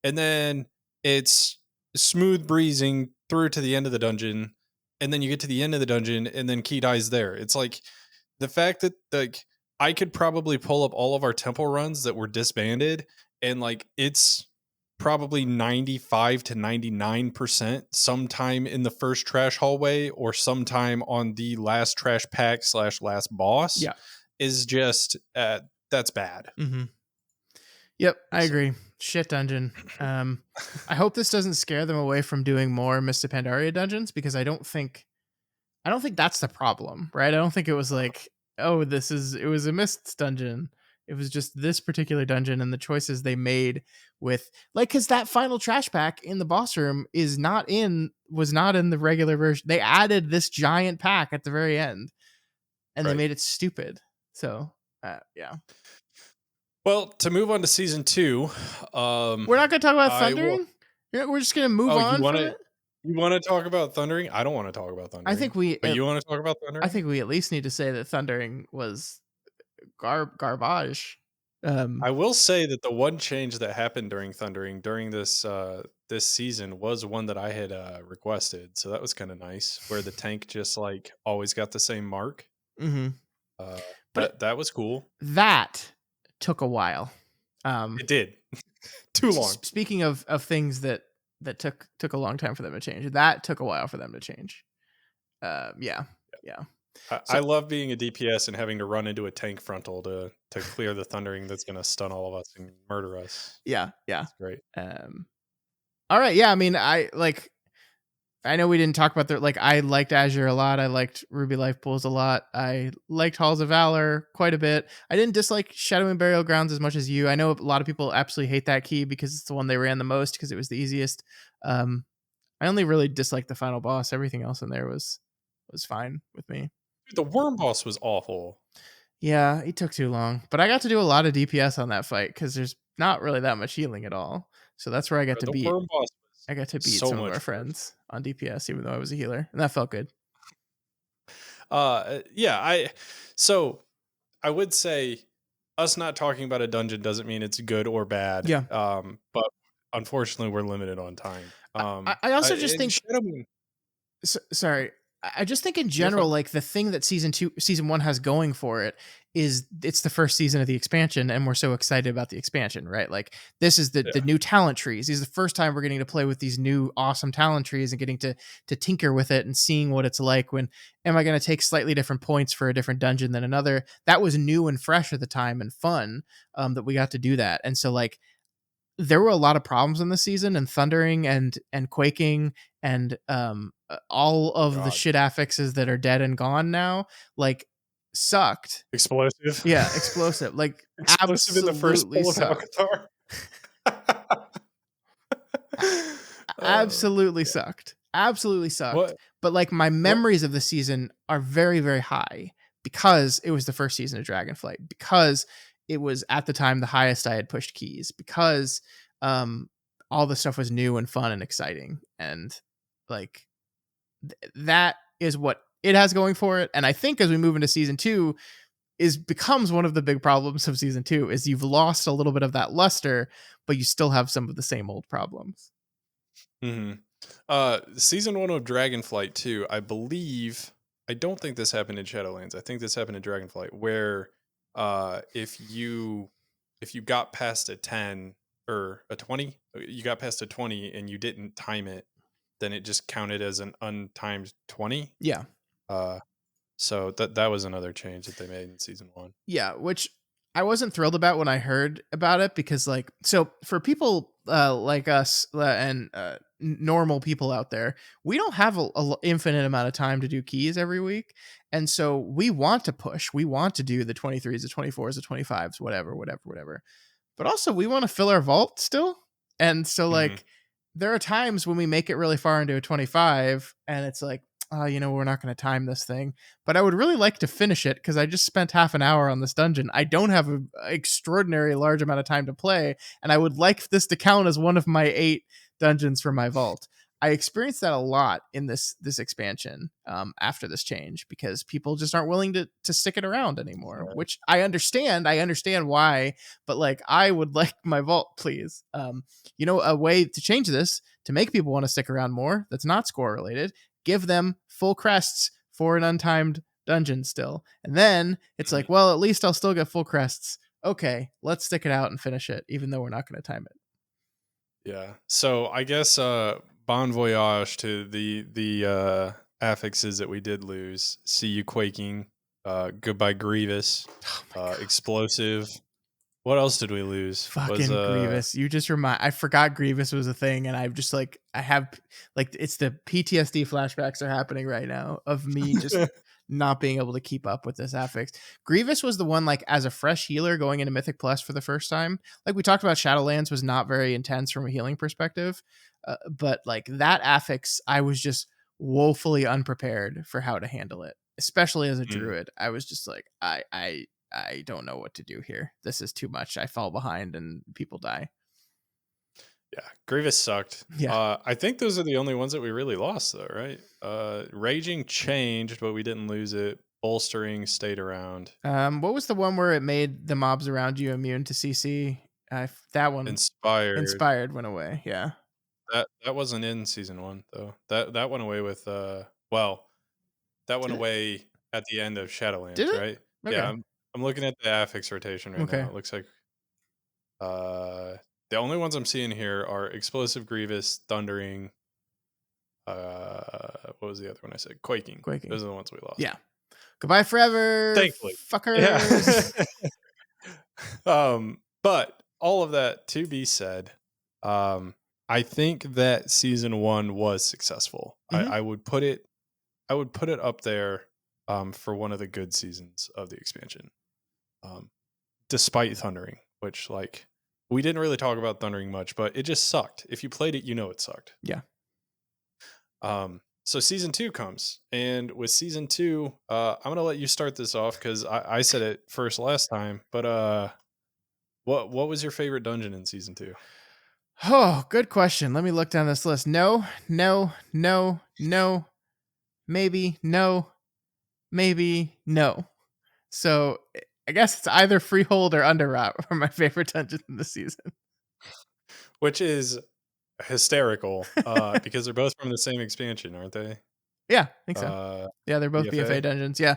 And then it's smooth breezing through to the end of the dungeon, and then you get to the end of the dungeon and then key dies there. It's like the fact that like I could probably pull up all of our temple runs that were disbanded, and like it's probably 95 to 99% sometime in the first trash hallway or sometime on the last trash pack / last boss Yeah. is just that's bad. Mm-hmm. Yep, I So- agree. Shit dungeon. I hope this doesn't scare them away from doing more Mist of Pandaria dungeons, because I don't think that's the problem, right? I don't think it was like, oh, it was a Mist dungeon. It was just this particular dungeon and the choices they made with like, because that final trash pack in the boss room was not in the regular version. They added this giant pack at the very end, and they Right. made it stupid. So yeah. Well, to move on to season 2, We're not going to talk about I will. Thundering? Yeah, we're just going to move Oh, on from it? you want to talk about Thundering? I don't want to talk about Thundering. But you want to talk about Thundering? I think we at least need to say that Thundering was garbage. I will say that the one change that happened during Thundering during this season was one that I had requested, so that was kind of nice. Where the tank just like always got the same mark. Mm-hmm. But That was cool. that took a while. It did too long. Speaking of things that took a long time for them to change, that took a while for them to change. Yeah. I love being a DPS and having to run into a tank frontal to clear the Thundering that's going to stun all of us and murder us. Yeah. It's great. All right. Yeah. I mean, I know we didn't talk about that. Like, I liked Azure a lot. I liked Ruby Life Pools a lot. I liked Halls of Valor quite a bit. I didn't dislike Shadow and Burial Grounds as much as you. I know a lot of people absolutely hate that key because it's the one they ran the most because it was the easiest. I only really disliked the final boss. Everything else in there was fine with me. Dude, the worm boss was awful. Yeah, it took too long. But I got to do a lot of DPS on that fight because there's not really that much healing at all. So that's where I got to beat. Worm boss I got to beat so some of much our friends on DPS, even though I was a healer, and that felt good. Yeah, so I would say us not talking about a dungeon doesn't mean it's good or bad. Yeah. But unfortunately we're limited on time. I also just think Shadowmoon, sorry. I just think in general, like the thing that season 1 has going for it is it's the first season of the expansion, and we're so excited about the expansion, right? Like this is the new talent trees. This is the first time we're getting to play with these new awesome talent trees and getting to tinker with it and seeing what it's like when am I going to take slightly different points for a different dungeon than another. That was new and fresh at the time and fun that we got to do that. And so like there were a lot of problems in the season, and Thundering and Quaking and all of the shit affixes that are dead and gone now. Like sucked. Explosive. Yeah, explosive. Like Explosive in the first absolutely pull of sucked. Alcatar. Oh, Absolutely sucked. Absolutely sucked. what? But like my What? memories of the season are very, very high because it was the first season of Dragonflight, because it was at the time the highest I had pushed keys, because um all the stuff was new and fun and exciting. And like that is what it has going for it. And I think as we move into season two, is becomes one of the big problems of season two is you've lost a little bit of that luster, but you still have some of the same old problems. Hmm. Season 1 of Dragonflight 2, I believe. I don't think this happened in Shadowlands. I think this happened in Dragonflight, where if you got past a 10 or a 20, you got past a 20 and you didn't time it, then it just counted as an untimed 20. Yeah. Uh, so that was another change that they made in season 1. Yeah, which I wasn't thrilled about when I heard about it, because like, so for people like us and normal people out there, we don't have infinite amount of time to do keys every week. And so we want to push, we want to do the 23s, the 24s, the 25s, whatever. But also we want to fill our vault still. And so Hmm. like there are times when we make it really far into a 25 and it's like, oh, we're not going to time this thing, but I would really like to finish it because I just spent half an hour on this dungeon. I don't have an extraordinary large amount of time to play, and I would like this to count as one of my 8 dungeons for my vault. I experienced that a lot in this expansion after this change, because people just aren't willing to stick it around anymore, which I understand. I understand why, but like I would like my vault, please. A way to change this to make people want to stick around more that's not score related, give them full crests for an untimed dungeon still. And then it's like, well, at least I'll still get full crests. Okay, let's stick it out and finish it, even though we're not going to time it. Yeah. So I guess bon voyage to the affixes that we did lose. See you quaking. Goodbye Grievous. Explosive. What else did we lose? Was Fucking Grievous. You just I forgot Grievous was a thing, and I've just like I have like it's the PTSD flashbacks are happening right now of me just not being able to keep up with this affix. Grievous was the one, like, as a fresh healer going into Mythic Plus for the first time. Like we talked about, Shadowlands was not very intense from a healing perspective, but like that affix, I was just woefully unprepared for how to handle it, especially as a Mm, druid. I was just like, I don't know what to do here. This is too much. I fall behind and people die. yeah, Grievous sucked. Yeah. I think those are the only ones that we really lost, though, right? Raging changed, but we didn't lose it. Bolstering stayed around. What was the one where it made the mobs around you immune to CC? That one, Inspired. inspired, went away. Yeah. That wasn't in season 1 though. That went away with well, that went Did it? away at the end of Did Shadowlands, it? right? Yeah, Okay. I'm looking at the affix rotation right now. Okay. It looks like uh the only ones I'm seeing here are Explosive Grievous, Thundering, what was the other one I said? Quaking. Quaking. Those are the ones we lost. Yeah. Goodbye forever, Thankfully. Yeah. fuckers. But all of that to be said, I think that season 1 was successful. Mhm. I would put it up there for one of the good seasons of the expansion. Despite Thundering, which, like, we didn't really talk about Thundering much, but it just sucked. If you played it, you know it sucked. Yeah. So season 2 comes, and with season 2, I'm gonna let you start this off because I said it first last time. But what was your favorite dungeon in season 2? Oh, good question. Let me look down this list. No, no, no, no, maybe, no, maybe, no. So I guess it's either Freehold or Underrot for my favorite dungeons in the season. Which is hysterical, because they're both from the same expansion, aren't they? Yeah, I think so. Uh, Yeah, they're both BFA BFA? dungeons. Yeah.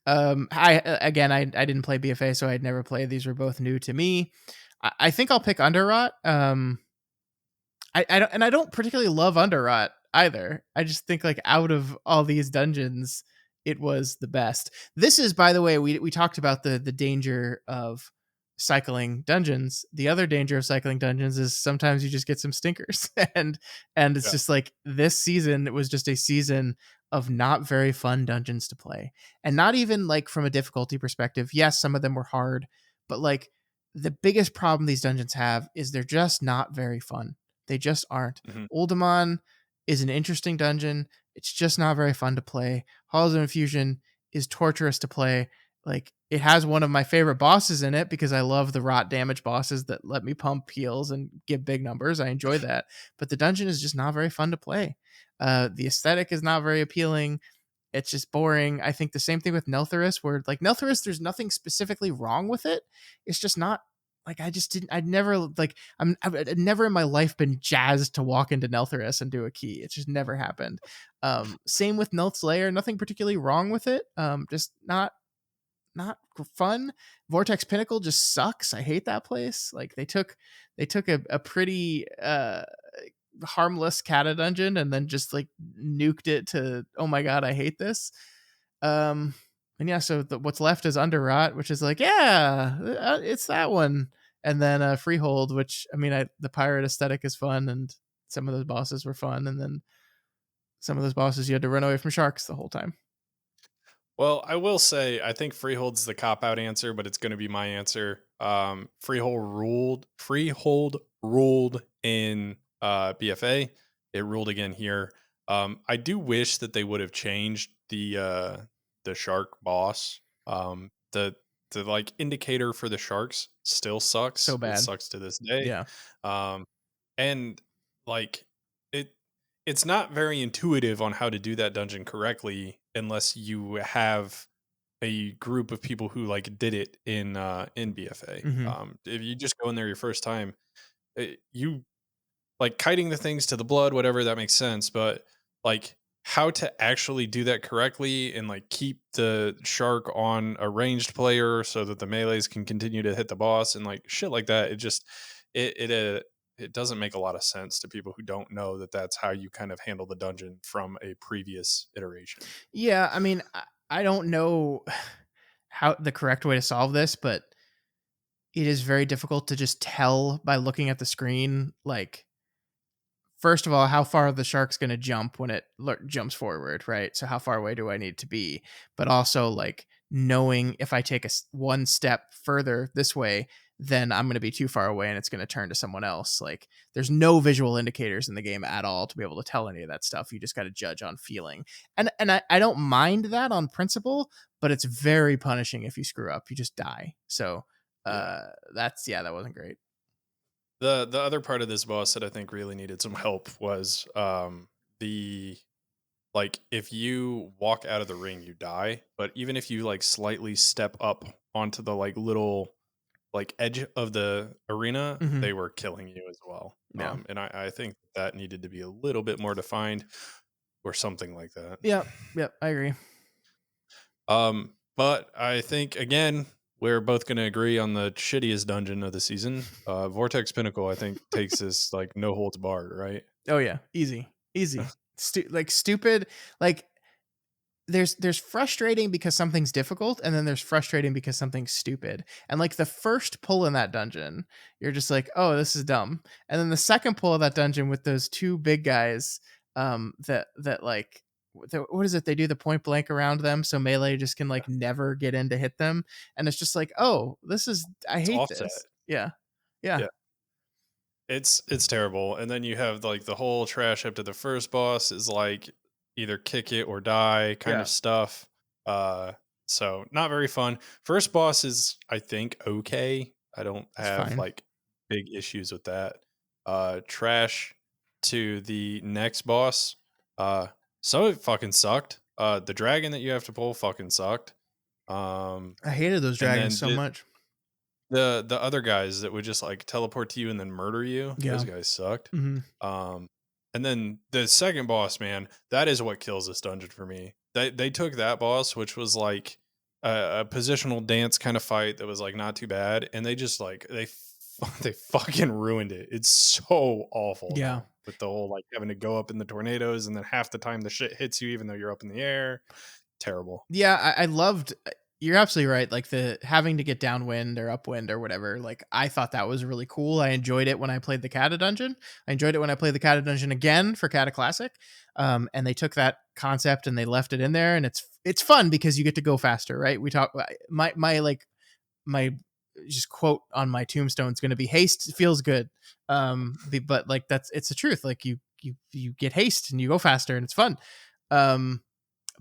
I didn't play BFA, so I'd never played. These were both new to me. I think I'll pick Underrot. I don't particularly love Underrot either. I just think, like, out of all these dungeons, it was the best. This is, by the way, we talked about the danger of cycling dungeons. The other danger of cycling dungeons is sometimes you just get some stinkers, and it's Yeah. just like this season. It was just a season of not very fun dungeons to play. And not even like from a difficulty perspective. Yes, some of them were hard, but like the biggest problem these dungeons have is they're just not very fun. They just aren't. Mhm. Uldaman is an interesting dungeon. It's just not very fun to play. Halls of Infusion is torturous to play. Like it has one of my favorite bosses in it because I love the rot damage bosses that let me pump heals and give big numbers. I enjoy that. But the dungeon is just not very fun to play. The aesthetic is not very appealing. It's just boring. I think the same thing with Neltherus, where like Neltherus, there's nothing specifically wrong with it. It's just not like I just didn't. I'd never like I've never in my life been jazzed to walk into Neltherus and do a key. It just never happened. Same with Nelth's Lair. Nothing particularly wrong with it. Just not fun. Vortex Pinnacle just sucks. I hate that place. Like they took a pretty harmless kata dungeon and then just like nuked it to, oh my god, I hate this. And yeah, so what's left is Underrot, which is like, yeah, it's that one. And then Freehold, which I mean, the pirate aesthetic is fun, and some of those bosses were fun, and then some of those bosses you had to run away from sharks the whole time. Well, I will say I think Freehold's the cop out answer, but it's going to be my answer. Freehold ruled in BFA. It ruled again here. I do wish that they would have changed the shark boss. The like indicator for the sharks still So sucks. It bad. sucks to this day. Yeah. Um, and like it it's not very intuitive on how to do that dungeon correctly unless you have a group of people who like did it in BFA. Hmm. If you just go in there your first time, you like kiting the things to the blood, whatever, that makes sense. But like how to actually do that correctly and like keep the shark on a ranged player so that the melees can continue to hit the boss and like shit like that. It just it doesn't make a lot of sense to people who don't know that that's how you kind of handle the dungeon from a previous iteration. Yeah, I mean, I don't know how the correct way to solve this, but it is very difficult to just tell by looking at the screen, like, first of all, how far the shark's going to jump when it jumps forward, right? So how far away do I need to be? But also like knowing if I take one step further this way, then I'm going to be too far away and it's going to turn to someone else. Like there's no visual indicators in the game at all to be able to tell any of that stuff. You just got to judge on feeling. And I don't mind that on principle, but it's very punishing if you screw up. You just die. So Yeah. that wasn't great. The other part of this boss that I think really needed some help was the like if you walk out of the ring you die, but even if you like slightly step up onto the like little like edge of the arena, Hmm. they were killing you as well. Yeah. And I think that needed to be a little bit more defined or something like that. Yep. Yep. I agree. But I think again we're both going to agree on the shittiest dungeon of the season. Vortex Pinnacle, I think, takes this like no holds barred, right? Oh yeah, easy. Like stupid. Like there's frustrating because something's difficult, and then there's frustrating because something's stupid. And like the first pull in that dungeon, you're just like, oh, this is dumb. And then the second pull of that dungeon with those two big guys, that like. What is it? They do the point blank around them, so melee just can like never get in to hit them, and it's just like, oh, I It's hate offset. this. Yeah, yeah, Yeah. It's terrible. And then you have like the whole trash up to the first boss is like either kick it or die kind yeah. of stuff. Uh so not very fun. First boss is I think okay. I don't It's have fine. like big issues with that. Trash to the next boss. Uh some of it fucking sucked. The dragon that you have to pull fucking sucked. Um I hated those and dragons then so much. the other guys that would just like teleport to you and then murder you, those Yeah. guys sucked. Hmm. Um, and then the second boss, man, that is what kills this dungeon for me. They took that boss, which was like a positional dance kind of fight that was like not too bad, and they just like they fucking ruined it. It's so awful Yeah. now with the whole like having to go up in the tornadoes and then half the time the shit hits you even though you're up in the air. Terrible. Yeah, I loved. you're absolutely right. Like the having to get downwind or upwind or whatever. Like I thought that was really cool. I enjoyed it when I played the Kata dungeon. I enjoyed it when I played the Kata dungeon again for Kata Classic. And they took that concept and they left it in there, and it's fun because you get to go faster, right? We talk my just quote on my tombstone is going to be haste feels good. But like it's the truth. Like you get haste and you go faster and it's fun. Um,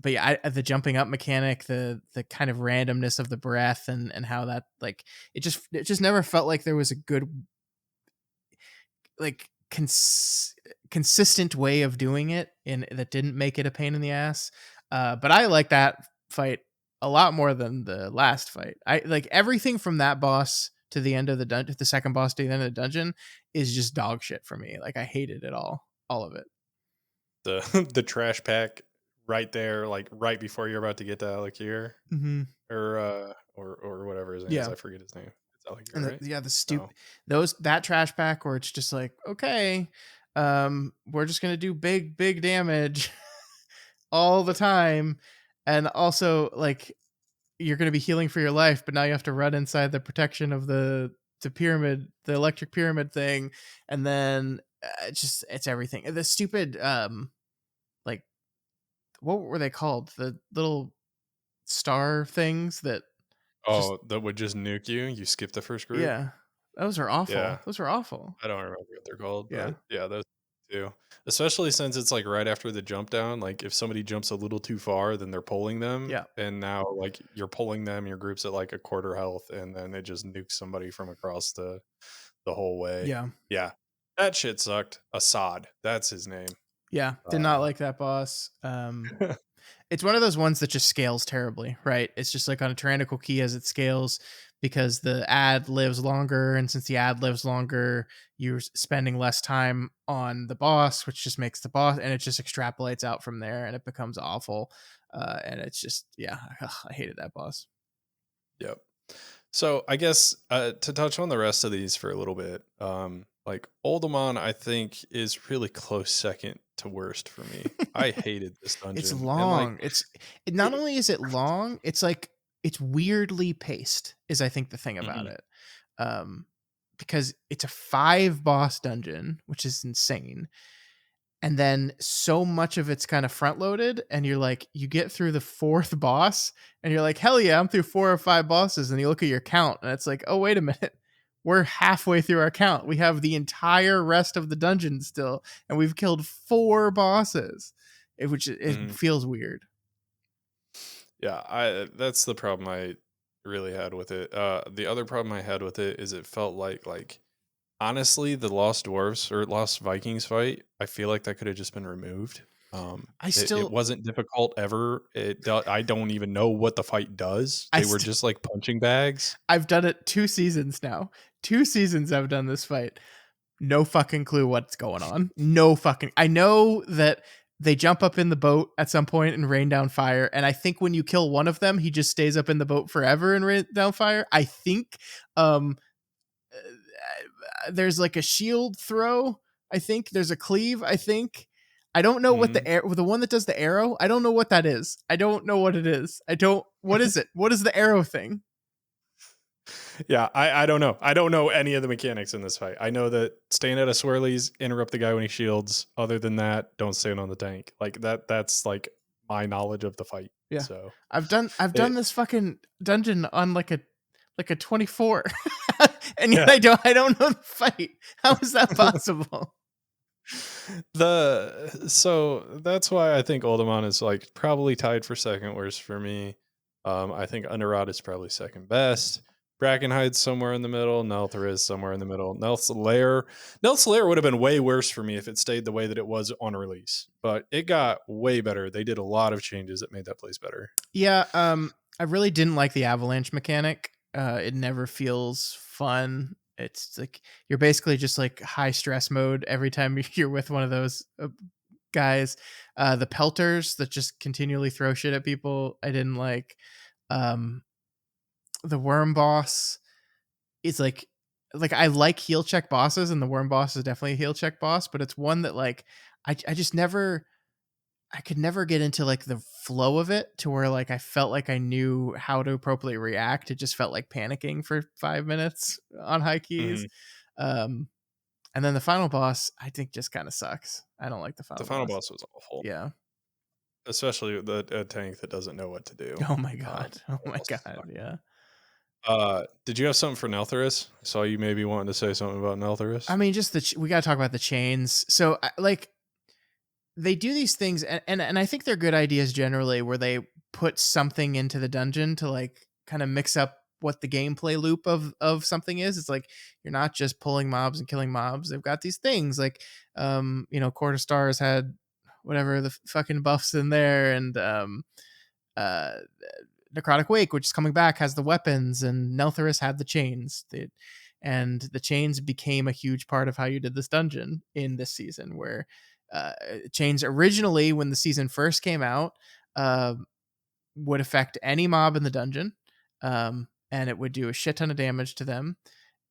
but yeah, the jumping up mechanic, the kind of randomness of the breath, and how that like it just never felt like there was a good like consistent way of doing it, and that didn't make it a pain in the ass. But I like that fight a lot more than the last fight. I like everything from that boss to the end of the dungeon, the second boss to the end of the dungeon is just dog shit for me. Like I hated it all of it. The the trash pack right there, like right before you're about to get to Alakir, Mm-hmm. or whatever his name is. Yeah. I forget his name. It's And Alakir, right? the So stupid those that trash pack where it's just like, okay, we're just gonna do big damage all the time, and also like you're gonna be healing for your life, but now you have to run inside the protection of the pyramid, the electric pyramid thing, and then it's everything. The stupid like what were they called? The little star things that just oh, that would just nuke you. You skip the first group. yeah, those are Yeah, awful. Those are awful. I don't remember what they're called, Yeah. but yeah, those too. Especially since it's like right after the jump down. Like if somebody jumps a little too far, then they're pulling them, Yeah. and now like you're pulling them. Your group's at like a quarter health, and then it just nukes somebody from across the whole way. Yeah. Yeah, that shit sucked. Assad, that's his name. Yeah. Did not Uh, like that boss. It's one of those ones that just scales terribly, right? It's just like on a tyrannical key as it scales because the ad lives longer. And since the ad lives longer, you're spending less time on the boss, which just makes the boss, and it just extrapolates out from there and it becomes awful. And it's just, yeah, I hated that boss. yep. So I guess to touch on the rest of these for a little bit, like Oldemon, I think is really close second to worst for me. I hated this It's dungeon, and like, long. Not it, only is it long, it's like it's weirdly paced, is I think the thing about mhm, it. Um, because it's a 5 boss dungeon, which is insane. And then so much of it's kind of front loaded, and you're like, you get through the 4th boss, and you're like, hell yeah, I'm through 4 or 5 bosses. And you look at your count, and it's like, oh, wait a minute. We're halfway through our count. We have the entire rest of the dungeon still, and we've killed 4 bosses, which it mhm. feels weird. Yeah, I that's the problem I really had with it. The other problem I had with it is it felt like honestly, the Lost Dwarves or Lost Vikings fight, I feel like that could have just been removed. I It still, wasn't difficult ever. I don't even know what the fight does. I They were still, just like punching bags. I've done it 2 seasons now. 2 seasons I've done this fight. No fucking clue what's going on. No fucking. I know that they jump up in the boat at some point and rain down fire, and I think when you kill one of them, he just stays up in the boat forever and rain down fire. I think. Um, there's like a shield throw. I think there's a cleave. I think. I don't know what Mhm. the one that does the arrow. I don't know what that is. I don't know what it is. I don't. What is it? What is the arrow thing? Yeah, I don't know. I don't know any of the mechanics in this fight. I know that staying at a swirlies, interrupt the guy when he shields. Other than that, don't stand on the tank. Like that's like my knowledge of the fight. Yeah. So I've done it this fucking dungeon on like a 24. And yet yeah. I don't know the fight. How is that possible? The so that's why I think Oldemon is like probably tied for second worst for me. I think Underrod is probably second best. Brackenhide's somewhere in the middle. Nelthar is somewhere in the middle. Nelth's Lair would have been way worse for me if it stayed the way that it was on release. But it got way better. They did a lot of changes that made that place better. Yeah, I really didn't like the avalanche mechanic. It never feels fun. It's like you're basically just like high stress mode every time you're with one of those guys. The pelters that just continually throw shit at people, I didn't like. Um, the worm boss is like I like heal check bosses, and the worm boss is definitely a heal check boss, but it's one that like I just never I could never get into like the flow of it to where like I felt like I knew how to appropriately react. It just felt like panicking for 5 minutes on high keys. Mhm. Um, and then the final boss, I think, just kind of sucks. I don't like the The final final boss. boss was awful, Yeah. especially the a tank that doesn't know what to do. Oh my Uh, god. Oh final my boss god. sucked. Yeah. Did you have something for Neltherus? I saw you maybe wanting to say something about I Neltherus. mean, just we got to talk about the chains. So, like, they do these things, and I think they're good ideas generally, where they put something into the dungeon to like kind of mix up what the gameplay loop of something is. It's like you're not just pulling mobs and killing mobs. They've got these things like, Quarter Stars had whatever the fucking buffs in there, and uh Necrotic Wake, which is coming back, has the weapons, and Neltherus had the chains. And the chains became a huge part of how you did this dungeon in this season, where uh, chains originally, when the season first came out, uh, would affect any mob in the dungeon, and it would do a shit ton of damage to them.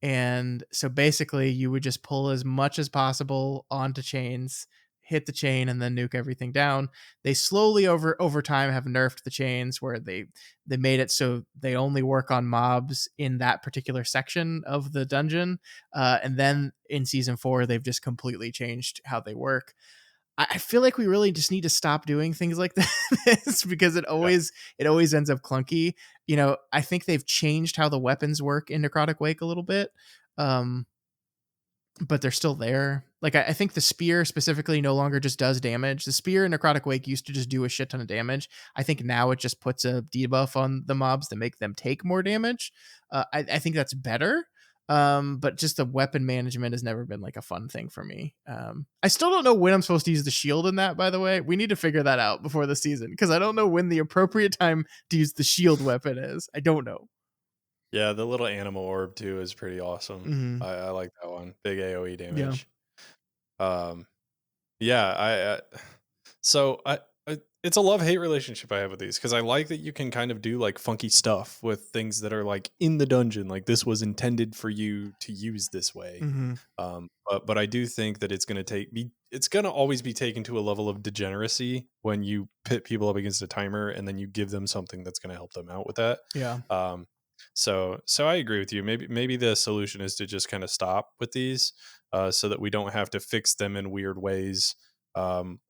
And so basically, you would just pull as much as possible onto chains, hit the chain, and then nuke everything down. They slowly over time have nerfed the chains, where they made it so they only work on mobs in that particular section of the dungeon. And then in season 4, they've just completely changed how they work. I feel like we really just need to stop doing things like this because Yeah, it always ends up clunky. I think they've changed how the weapons work in Necrotic Wake a little bit. Um, but they're still there. Like I think the spear specifically no longer just does damage. The spear in Necrotic Wake used to just do a shit ton of damage. I think now it just puts a debuff on the mobs to make them take more damage. I think that's better. But just the weapon management has never been like a fun thing for me. I still don't know when I'm supposed to use the shield in that, by the way. We need to figure that out before the season because I don't know when the appropriate time to use the shield weapon is. I don't know. yeah. The little animal orb too is pretty awesome. Hmm. I like that one. Big AOE Yeah. damage. Um, yeah. So it's a love hate relationship I have with these because I like that you can kind of do like funky stuff with things that are like in the dungeon. Like this was intended for you to use this way. Hmm. But I do think that it's gonna always be taken to a level of degeneracy when you pit people up against a timer and then you give them something that's gonna help them out with that. Yeah. Um, so I agree with you. Maybe the solution is to just kind of stop with these, so that we don't have to fix them in weird ways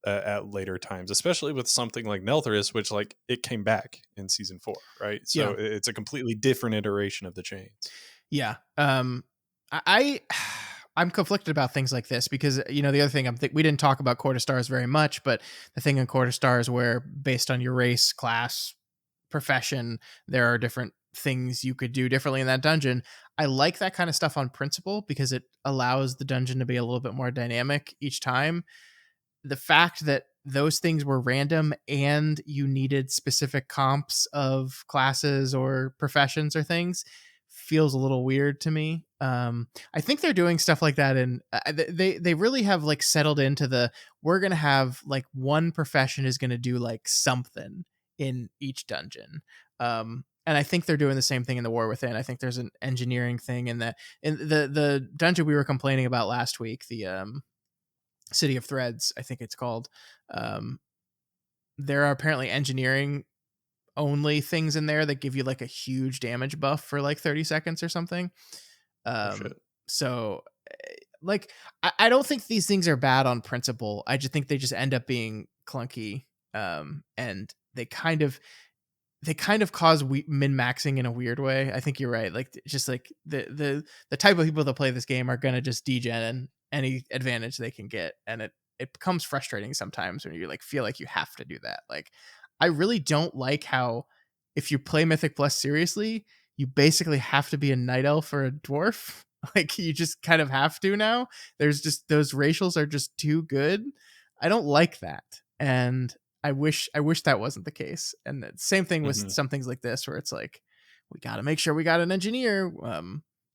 at later times, especially with something like Neltherus, which like it came back in season 4, right? So Yeah. it's a completely different iteration of the chains. Yeah. I I'm conflicted about things like this because the other thing we didn't talk about quarter stars very much, but the thing in quarter stars where based on your race, class, profession, there are different things you could do differently in that dungeon. I like that kind of stuff on principle because it allows the dungeon to be a little bit more dynamic each time. The fact that those things were random and you needed specific comps of classes or professions or things feels a little weird to me. I think they're doing stuff like that, and they really have like settled into the we're gonna have like one profession is gonna do like something in each dungeon. And I think they're doing the same thing in the War Within. I think there's an engineering thing in that in the dungeon we were complaining about last week, the City of Threads, I think it's called. Um, there are apparently engineering only things in there that give you like a huge damage buff for like 30 seconds or something. Oh shit. So like I don't think these things are bad on principle. I just think they just end up being clunky. And they kind of cause min maxing in a weird way. I think you're right. Like just like the type of people that play this game are gonna just degen any advantage they can get, and it becomes frustrating sometimes when you like feel like you have to do that. Like I really don't like how if you play Mythic Plus seriously, you basically have to be a night elf or a dwarf. Like you just kind of have to now. There's just those racials are just too good. I don't like that. And I wish that wasn't the case. And the same thing with Hmm. some things like this where it's like we got to make sure we got an engineer.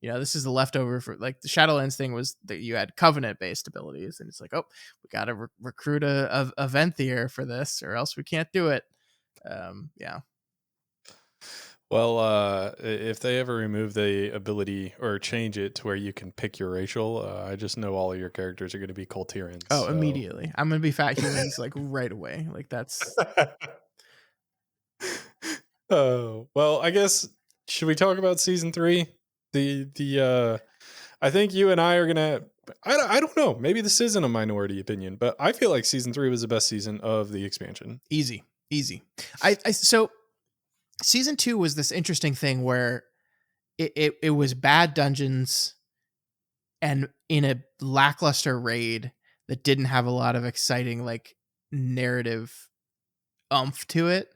This is the leftover for like the Shadowlands thing was that you had covenant based abilities, and it's like, oh, we got to recruit a Venthier for this, or else we can't do it. Yeah. Well, if they ever remove the ability or change it to where you can pick your racial, I just know all of your characters are going to be Colterians. Oh, So, immediately. I'm gonna be fat humans like right away. Like that's oh well, I guess should we talk about season three? I think you and I are gonna. I don't know. Maybe this isn't a minority opinion, but I feel like season three was the best season of the expansion. easy, easy. I so season 2 was this interesting thing where it was bad dungeons and in a lackluster raid that didn't have a lot of exciting like narrative umph to it,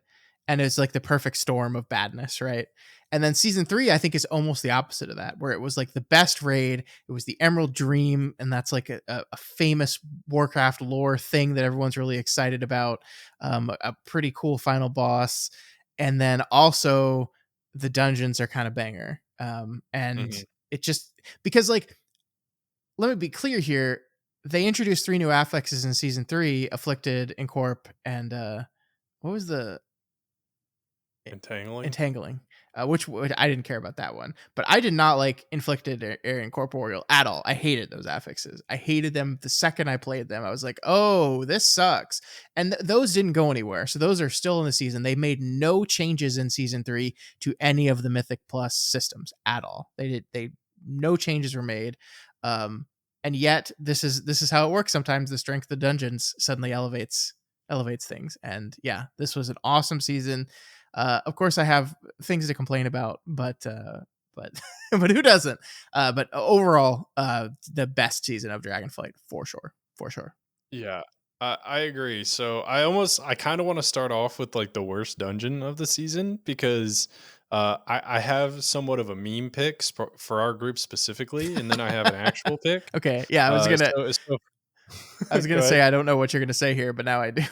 and it's like the perfect storm of badness, right? And then season 3 I think is almost the opposite of that, where it was like the best raid. It was the Emerald Dream, and that's like a famous Warcraft lore thing that everyone's really excited about. A pretty cool final boss, and then also the dungeons are kind of banger. And Mhm. it just, because like, let me be clear here, they introduced 3 new affixes in season 3: Afflicted, Incorp, and what was the Entangling. Entangling, I didn't care about that one, but I did not like Inflicted or Incorporeal at all. I hated those affixes. I hated them the second I played them. I was like, oh, this sucks. And those didn't go anywhere. So those are still in the season. They made no changes in season 3 to any of the Mythic Plus systems at all. No changes were made. And yet this is how it works sometimes. The strength of the dungeons suddenly elevates things. And yeah, this was an awesome season. Of course, I have things to complain about, but but who doesn't? But overall, the best season of Dragonflight for sure, for sure. Yeah, I agree. So I kind of want to start off with like the worst dungeon of the season because I have somewhat of a meme pick for our group specifically, and then I have an actual pick. Okay, yeah, So I was go gonna say ahead. I don't know what you're gonna say here, but now I do.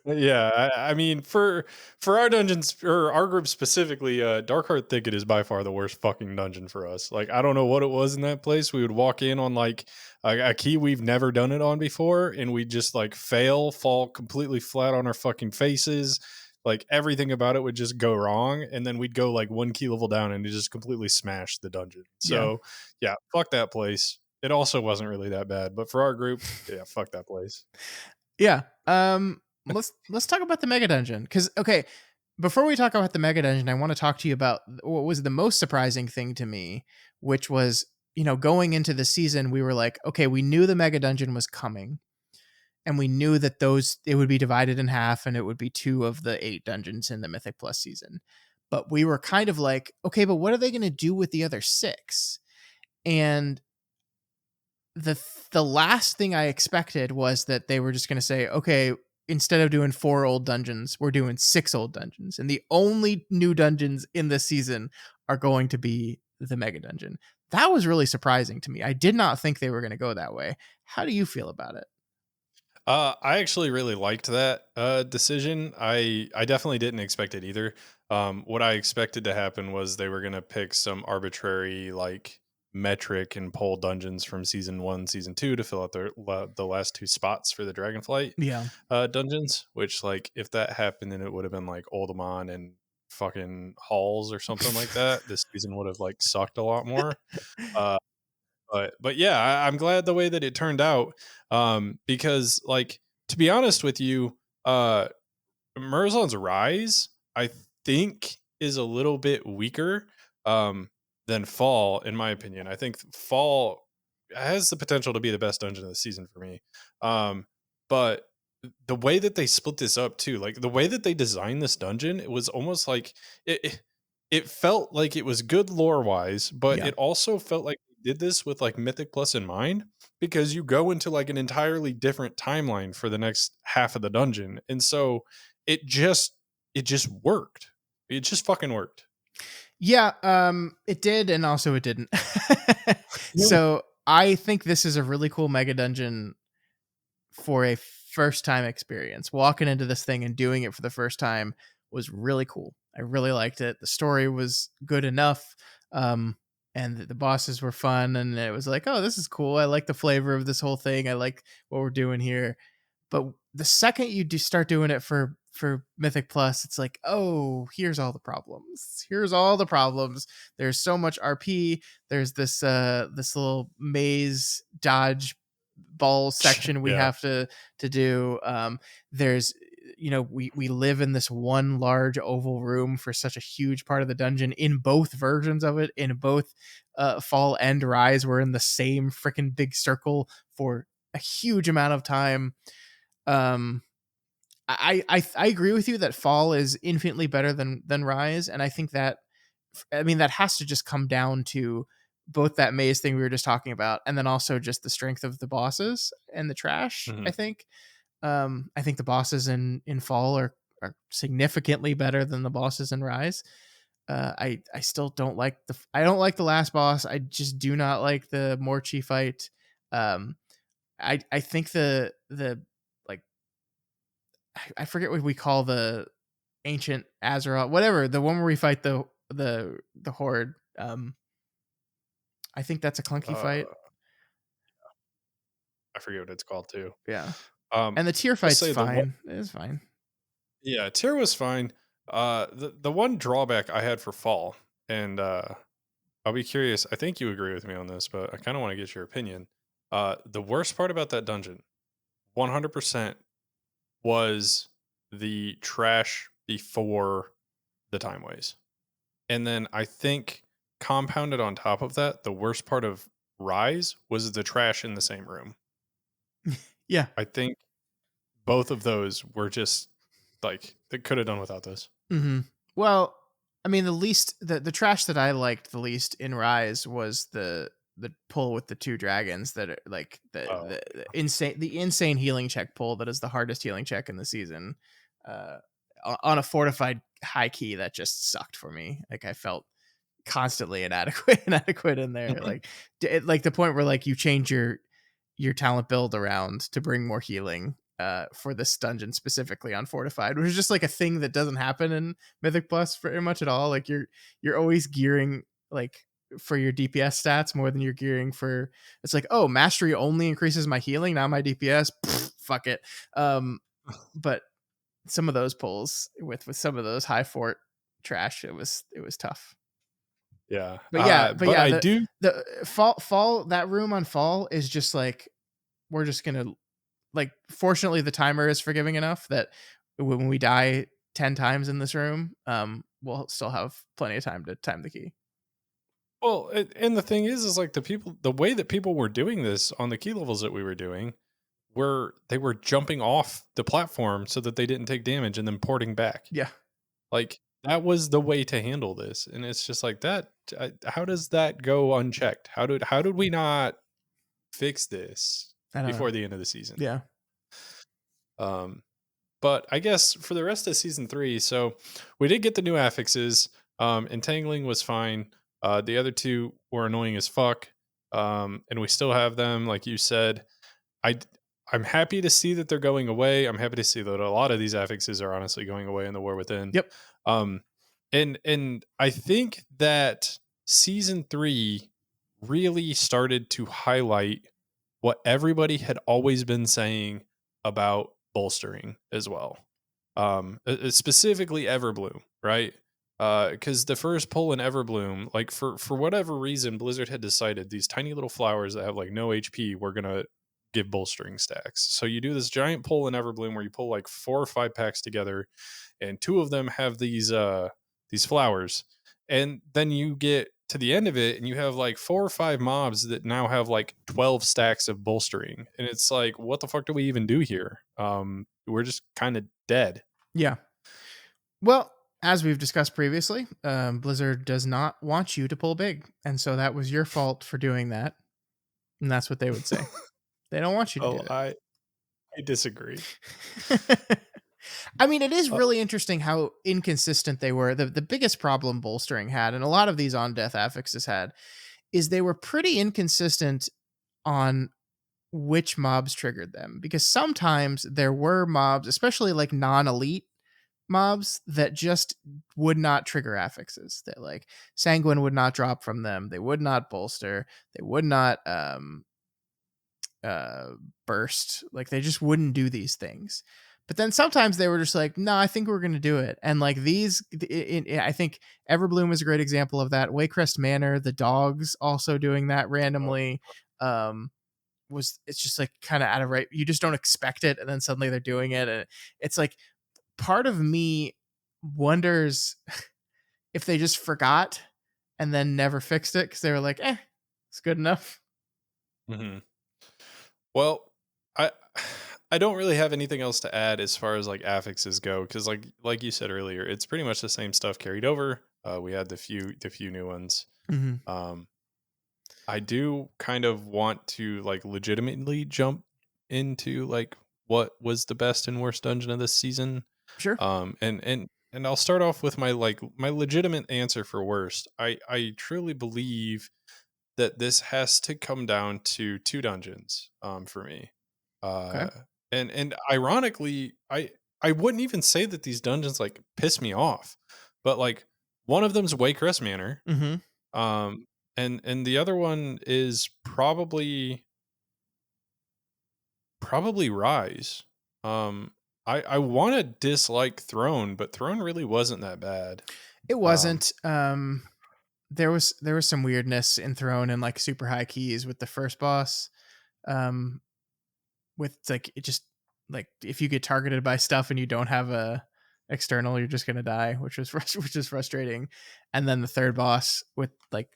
Yeah, I mean for our dungeons or our group specifically, Darkheart Thicket is by far the worst fucking dungeon for us. Like I don't know what it was in that place. We would walk in on like a key we've never done it on before, and we just like fail, fall completely flat on our fucking faces. Like everything about it would just go wrong, and then we'd go like one key level down, and it just completely smashed the dungeon. Yeah, So yeah, fuck that place. It also wasn't really that bad, but for our group, yeah, fuck that place. yeah. Let's talk about the mega dungeon, because okay, before we talk about the mega dungeon, I want to talk to you about what was the most surprising thing to me, which was, going into the season, we were like, okay, we knew the mega dungeon was coming, and we knew that those it would be divided in half, and it would be 2 of the 8 dungeons in the Mythic Plus season. But we were kind of like, okay, but what are they going to do with the other 6? And the last thing I expected was that they were just going to say, okay, instead of doing 4 old dungeons, we're doing 6 old dungeons, and the only new dungeons in this season are going to be the mega dungeon. That was really surprising to me. I did not think they were going to go that way. How do you feel about it? I actually really liked that decision. I definitely didn't expect it either. What I expected to happen was they were gonna pick some arbitrary like metric and pull dungeons from season one, season two to fill out the last 2 spots for the Dragonflight Yeah. dungeons. Which like if that happened, then it would have been like Oldemon and fucking halls or something like that. This season would have like sucked a lot more. Uh, but yeah, I'm glad the way that it turned out. Because like to be honest with you, Murzon's Rise, I think, is a little bit weaker than Fall, in my opinion. I think Fall has the potential to be the best dungeon of the season for me. But the way that they split this up too, like the way that they designed this dungeon, it was almost like it felt like it was good lore wise, but Yeah. it also felt like they did this with like Mythic Plus in mind because you go into like an entirely different timeline for the next half of the dungeon. And so it just it just worked. It just fucking worked. Yeah, it did, and also it didn't. Yeah. So I think this is a really cool mega dungeon for a first time experience. Walking into this thing and doing it for the first time was really cool. I really liked it. The story was good enough. And the bosses were fun, and it was like, oh, this is cool. I like the flavor of this whole thing. I like what we're doing here. But the second you start doing it for for Mythic Plus, it's like, oh, here's all the problems. Here's all the problems. There's so much RP. There's this little maze dodge ball section we Yeah. have to do. There's we live in this one large oval room for such a huge part of the dungeon in both versions of it. In both Fall and Rise, we're in the same freaking big circle for a huge amount of time. um I agree with you that Fall is infinitely better than Rise, and I think that, I mean, that has to just come down to both that maze thing we were just talking about, and then also just the strength of the bosses and the trash. Mhm. I think the bosses in Fall are significantly better than the bosses in Rise. I still don't like I don't like the last boss. I just do not like the Morchi fight. Um, I think the like I forget what we call the ancient Azeroth, whatever, the one where we fight the horde. I think that's a clunky fight. Uh, I forget what it's called too. Yeah, Um, and the tier I'll fight's say the one. fine. It's fine. Yeah, tier was fine. The one drawback I had for Fall, and I'll be curious. I think you agree with me on this, but I kind of want to get your opinion. The worst part about that dungeon, 100%, was the trash before the time ways. And then I think compounded on top of that, the worst part of Rise was the trash in the same room. Yeah. I think both of those were just like they could have done without this. Mm-hmm. Well, I mean, the trash that I liked the least in Rise was the pull with the two dragons that are like Oh, the insane healing check pull that is the hardest healing check in the season. Uh, on a fortified high key that just sucked for me. Like I felt constantly inadequate in there. Like like the point where like you change your talent build around to bring more healing for this dungeon specifically on fortified, which is just like a thing that doesn't happen in Mythic Plus very much at all. Like you're always gearing like for your DPS stats more than you're gearing for. It's like, oh, mastery only increases my healing, now my DPS. Pfft, fuck it. But some of those pulls with some of those high fort trash, it was tough. yeah. But But yeah, I the do. the fall that room on Fall is just like, we're just gonna, like, fortunately the timer is forgiving enough that when we die 10 times in this room, we'll still have plenty of time to time the key. Well, and the thing is like the way that people were doing this on the key levels that we were doing, were they were jumping off the platform so that they didn't take damage and then porting back. Yeah, Like that was the way to handle this, and it's just like that. How does that go unchecked? How did we not fix this I don't know. before the end of the season? Yeah. Um, but I guess for the rest of season 3, so we did get the new affixes. Entangling was fine. The other two were annoying as fuck. And we still have them, like you said. I I'm happy to see that they're going away. I'm happy to see that a lot of these affixes are honestly going away in the War Within. Yep. Um, and I think that season 3 really started to highlight what everybody had always been saying about bolstering as well. Specifically Everbloom, right? Because the first pull in Everbloom, like for whatever reason, Blizzard had decided these tiny little flowers that have like no HP were gonna give bolstering stacks. So you do this giant pull in Everbloom where you pull like 4 or 5 packs together, and 2 of them have these flowers, and then you get to the end of it and you have like 4 or 5 mobs that now have like 12 stacks of bolstering, and it's like, what the fuck do we even do here? We're just kind of dead. Yeah. Well, as we've discussed previously, Blizzard does not want you to pull big, and so that was your fault for doing that. And that's what they would say. They don't want you to do Oh, I disagree. that. I mean, it is uh, really interesting how inconsistent they were. The biggest problem bolstering had, and a lot of these on death affixes had, is they were pretty inconsistent on which mobs triggered them. Because sometimes there were mobs, especially like non-elite mobs, that just would not trigger affixes. That like Sanguine would not drop from them. They would not bolster. They would not burst. Like they just wouldn't do these things. But then sometimes they were just like, no, I think we're going to do it. And like I think Everbloom is a great example of that. Waycrest Manor, the dogs also doing that Oh, randomly. It's just like kind of out of right. You just don't expect it. And then suddenly they're doing it. And it's like part of me wonders if they just forgot and then never fixed it because they were like, it's good enough. hmm. Well, I I don't really have anything else to add as far as like affixes go because like you said earlier, it's pretty much the same stuff carried over. We had the few new ones. Mm-hmm. Um, I do kind of want to like legitimately jump into like what was the best and worst dungeon of this season. Sure. And I'll start off with my legitimate answer for worst. I truly believe that this has to come down to two dungeons for me. Okay. Uh and ironically, I wouldn't even say that these dungeons like piss me off, but like one of them's Waycrest Manor. Mm-hmm. Um and the other one is probably Rise. I want to dislike Throne, but Throne really wasn't that bad. It Um wasn't. There was some weirdness in Throne and like super high keys with the first boss. Um, with like it just like if you get targeted by stuff and you don't have a external, you're just gonna die, which is frustrating. And then the third boss with like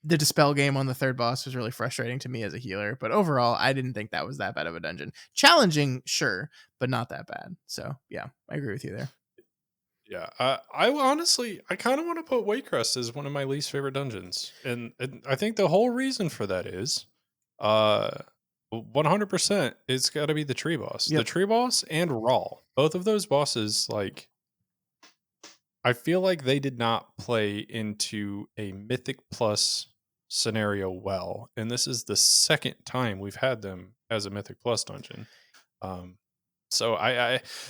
the dispel game on the third boss was really frustrating to me as a healer. But overall, I didn't think that was that bad of a dungeon. Challenging, sure, but not that bad. So yeah, I agree with you there. Yeah, I honestly, I kind of want to put Waycrest as one of my least favorite dungeons, and I think the whole reason for that is, uh, 100%, it's got to be the Yep. tree boss and Raw. Both of those bosses, like, I feel like they did not play into a Mythic Plus scenario well, and this is the second time we've had them as a Mythic Plus dungeon. Um, so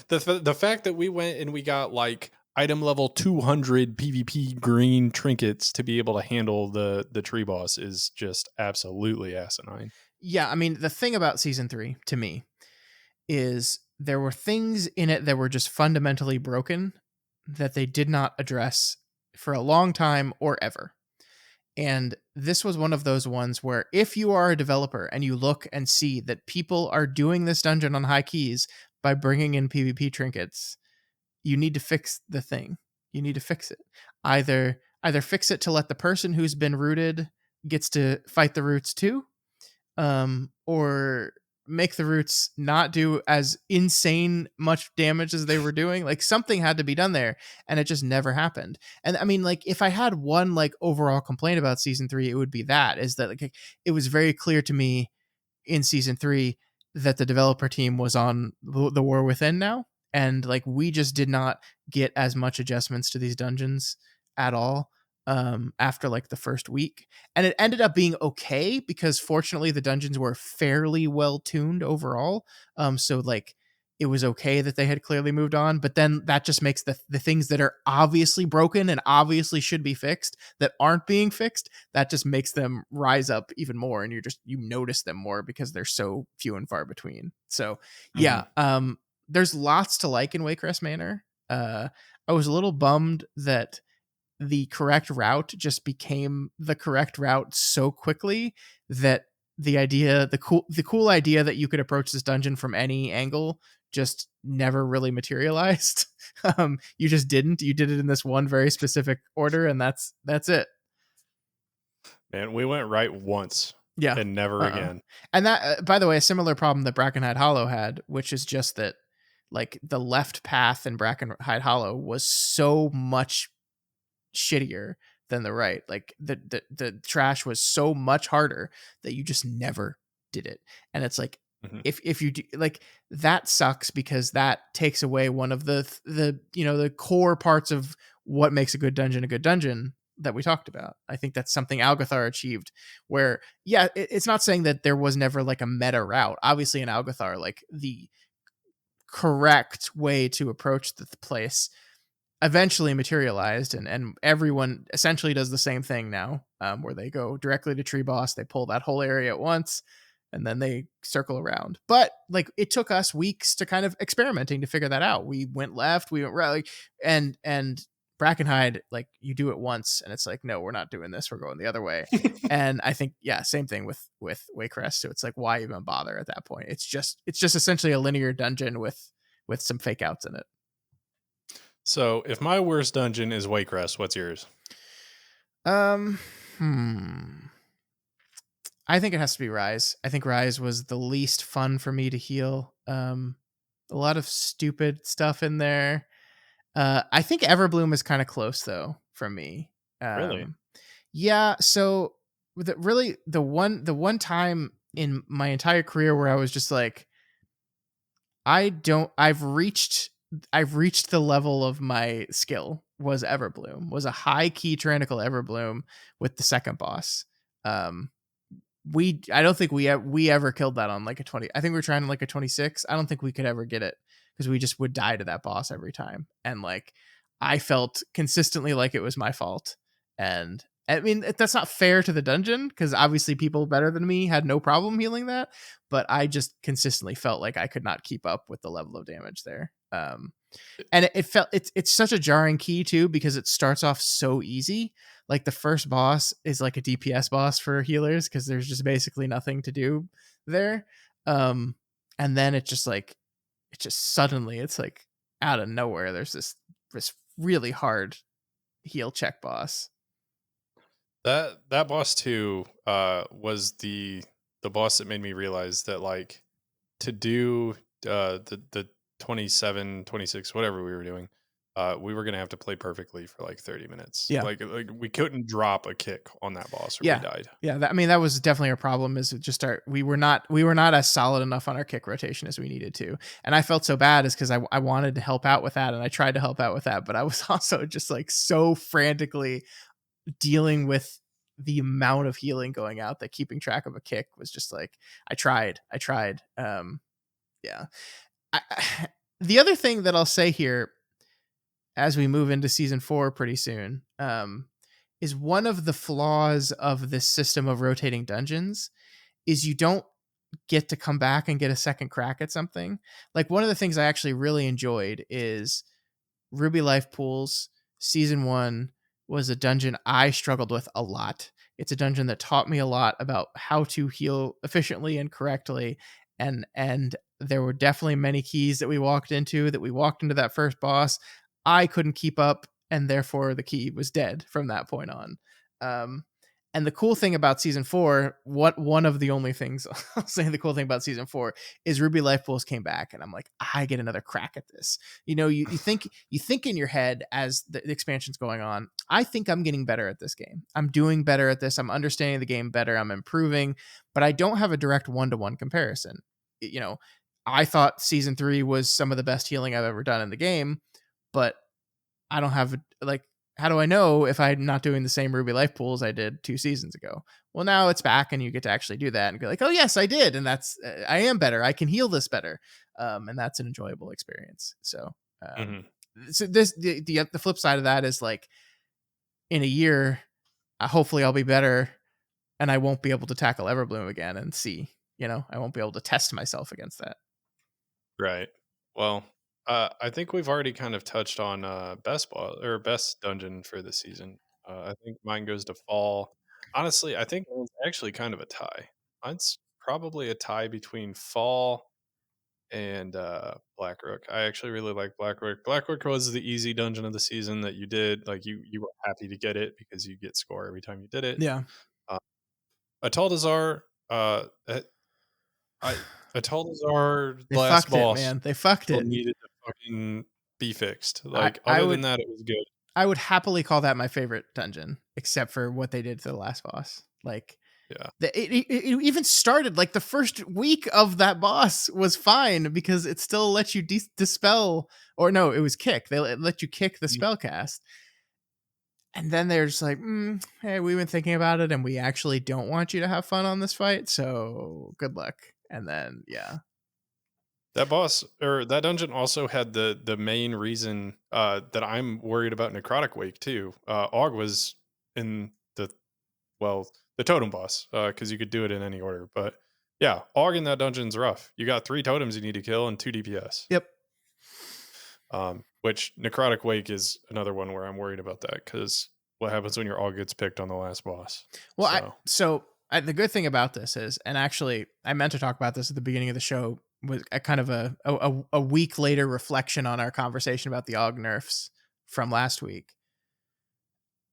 the fact that we went and we got like item level 200 PvP green trinkets to be able to handle the tree boss is just absolutely asinine. Yeah, I mean, the thing about season 3 to me is there were things in it that were just fundamentally broken that they did not address for a long time or ever. And this was one of those ones where if you are a developer and you look and see that people are doing this dungeon on high keys by bringing in PvP trinkets, you need to fix the thing. You need to fix it. Either fix it to let the person who's been rooted gets to fight the roots too, or make the roots not do as insane much damage as they were doing. Like something had to be done there, and it just never happened. And I mean, like if I had one like overall complaint about season 3, it would be that is that like it was very clear to me in season 3 that the developer team was on the War Within now, and like we just did not get as much adjustments to these dungeons at all after like the first week. And it ended up being okay because fortunately the dungeons were fairly well tuned overall. So like it was okay that they had clearly moved on, but then that just makes the things that are obviously broken and obviously should be fixed that aren't being fixed, that just makes them rise up even more, and you notice them more because they're so few and far between. So Mhm. yeah, there's lots to like in Waycrest Manor. I was a little bummed that the correct route just became the correct route so quickly that the cool idea that you could approach this dungeon from any angle just never really materialized. You just didn't. You did it in this one very specific order, and that's it. Man, we went right once Yeah. and never Uh-uh. again. And that, by the way, a similar problem that Brackenhide Hollow had, which is just that, like, the left path in Brackenhide Hollow was so much shittier than the right. Like, the trash was so much harder that you just never did it. And it's like, Mhm. if you do, like, that sucks because that takes away one of the core parts of what makes a good dungeon that we talked about. I think that's something Algathar achieved where, yeah, it's not saying that there was never like a meta route. Obviously in Algathar, like the correct way to approach the place eventually materialized, and everyone essentially does the same thing now, where they go directly to tree boss, they pull that whole area at once, and then they circle around. But like it took us weeks to kind of experimenting to figure that out. We went left, we went right, like, and Brackenhide, like you do it once and it's like, no, we're not doing this, we're going the other way. And I think, yeah, same thing with Waycrest. So it's like, why even bother at that point? It's just essentially a linear dungeon with some fake outs in it. So if my worst dungeon is Waycrest, what's yours? um hmm I think it has to be Rise. I think Rise was the least fun for me to heal. A lot of stupid stuff in there. I think Everbloom is kind of close though for me. Really? Yeah. So really the one time in my entire career where I was just like, I don't. I've reached the level of my skill was Everbloom. Was a high key tyrannical Everbloom with the second boss. Um, I don't think we ever killed that on like a 20. I think we were trying to like a 26. I don't think we could ever get it because we just would die to that boss every time. And like I felt consistently like it was my fault. And I mean that's not fair to the dungeon because obviously people better than me had no problem healing that, but I just consistently felt like I could not keep up with the level of damage there. And it felt it's such a jarring key too because it starts off so easy. Like the first boss is like a DPS boss for healers because there's just basically nothing to do there. Um, and then it just like it just suddenly it's like out of nowhere there's this really hard heal check boss. That boss too was the boss that made me realize that like to do the 27, 26, whatever we were doing, we were gonna have to play perfectly for like 30 minutes. Yeah. Like we couldn't drop a kick on that boss or we Yeah. died. Yeah, I mean that was definitely a problem. Is just we were not as solid enough on our kick rotation as we needed to, and I felt so bad is because I wanted to help out with that, and I tried to help out with that, but I was also just like so frantically dealing with the amount of healing going out that keeping track of a kick was just like I tried. Yeah. The other thing that I'll say here as we move into season 4 pretty soon, is one of the flaws of this system of rotating dungeons is you don't get to come back and get a second crack at something. Like one of the things I actually really enjoyed is Ruby Life Pools season 1 was a dungeon I struggled with a lot. It's a dungeon that taught me a lot about how to heal efficiently and correctly, and there were definitely many keys that we walked into that first boss. I couldn't keep up and therefore the key was dead from that point on. Um, and the cool thing about season 4, what one of the only things I'll say the cool thing about season 4 is Ruby Life Pools came back and I'm like, I get another crack at this. You think in your head as the expansion's going on, I think I'm getting better at this game. I'm doing better at this. I'm understanding the game better. I'm improving, but I don't have a direct one-to-one comparison. You know, I thought season 3 was some of the best healing I've ever done in the game, but I don't have like how do I know if I'm not doing the same Ruby Life Pools I did 2 seasons ago? Well, now it's back and you get to actually do that and be like, oh yes, I did, and that's I am better. I can heal this better, and that's an enjoyable experience. So, Hmm. so this the flip side of that is like in a year, hopefully I'll be better, and I won't be able to tackle Everbloom again and see. I won't be able to test myself against that. Right. Well, I think we've already kind of touched on best boss or best dungeon for the season. I think mine goes to Fall. Honestly, I think it's actually kind of a tie. Mine's probably a tie between Fall and Blackrook. I actually really like Blackrook. Blackrook was the easy dungeon of the season that you did. Like you were happy to get it because you get score every time you did it. Yeah, Uh, Ataldazar, I Ataldazar they last fucked it, boss man. They fucked still it. needed to fucking be fixed. I Like I other would than that, it was good. I would happily call that my favorite dungeon, except for what they did to the last boss. Like Yeah. it even started like the first week of that boss was fine because it still lets you dispel, or no, it was kick. They let you kick the Mm. spell cast, and then they're just like, "Hey, we've been thinking about it, and we actually don't want you to have fun on this fight. So good luck." And then yeah, That boss or that dungeon also had the main reason that I'm worried about Necrotic Wake too. Og was in the totem boss because you could do it in any order, but Yeah, Og in that dungeon's rough. You got 3 totems you need to kill and 2 DPS. Yep. Which Necrotic Wake is another one where I'm worried about that, because what happens when your Og gets picked on the last boss? Well, the good thing about this is, and actually, I meant to talk about this at the beginning of the show, was a kind of a week later reflection on our conversation about the Og nerfs from last week.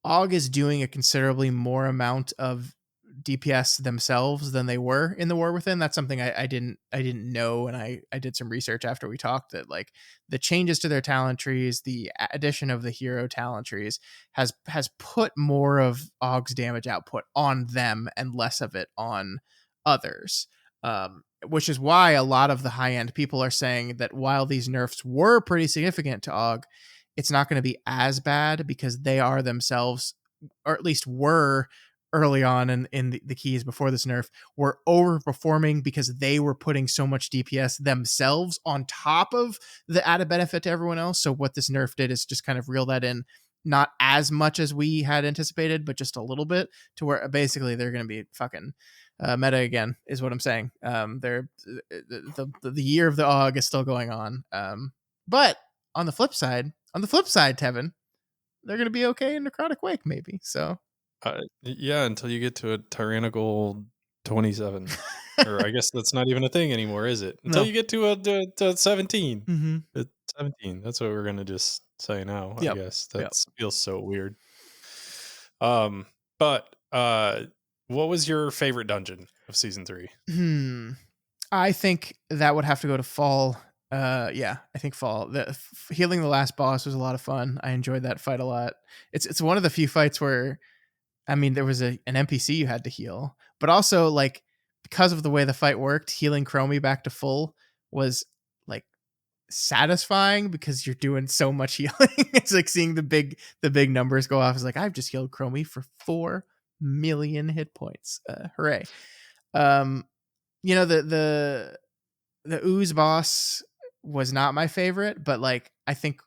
Og is doing a considerably more amount of DPS themselves than they were in the War Within. That's something I didn't know, and I did some research after we talked, that like the changes to their talent trees, the addition of the hero talent trees has put more of Og's damage output on them and less of it on others. Which is why a lot of the high end people are saying that while these nerfs were pretty significant to Og, it's not going to be as bad because they are themselves, or at least were early on in the keys before this nerf, were overperforming because they were putting so much DPS themselves on top of the added benefit to everyone else. So what this nerf did is just kind of reel that in, not as much as we had anticipated, but just a little bit, to where basically they're going to be fucking meta again, is what I'm saying. They're the year of the Og is still going on. But on the flip side, Tevin, they're going to be okay in Necrotic Wake, maybe. So, yeah, until you get to a tyrannical 27, or I guess that's not even a thing anymore, is it? Until no. you get to a 17. Mm-hmm. 17. That's what we're gonna just say now. I Yep. guess that feels so weird. But what was your favorite dungeon of season 3? I think that would have to go to Fall. Yeah, I think Fall. Healing the last boss was a lot of fun. I enjoyed that fight a lot. It's one of the few fights where, I mean, there was an NPC you had to heal, but also like because of the way the fight worked, healing Chromie back to full was like satisfying because you're doing so much healing. It's like seeing the big numbers go off. It's like, I've just healed Chromie for 4 million hit points. Hooray. You know, the ooze boss was not my favorite, but like I think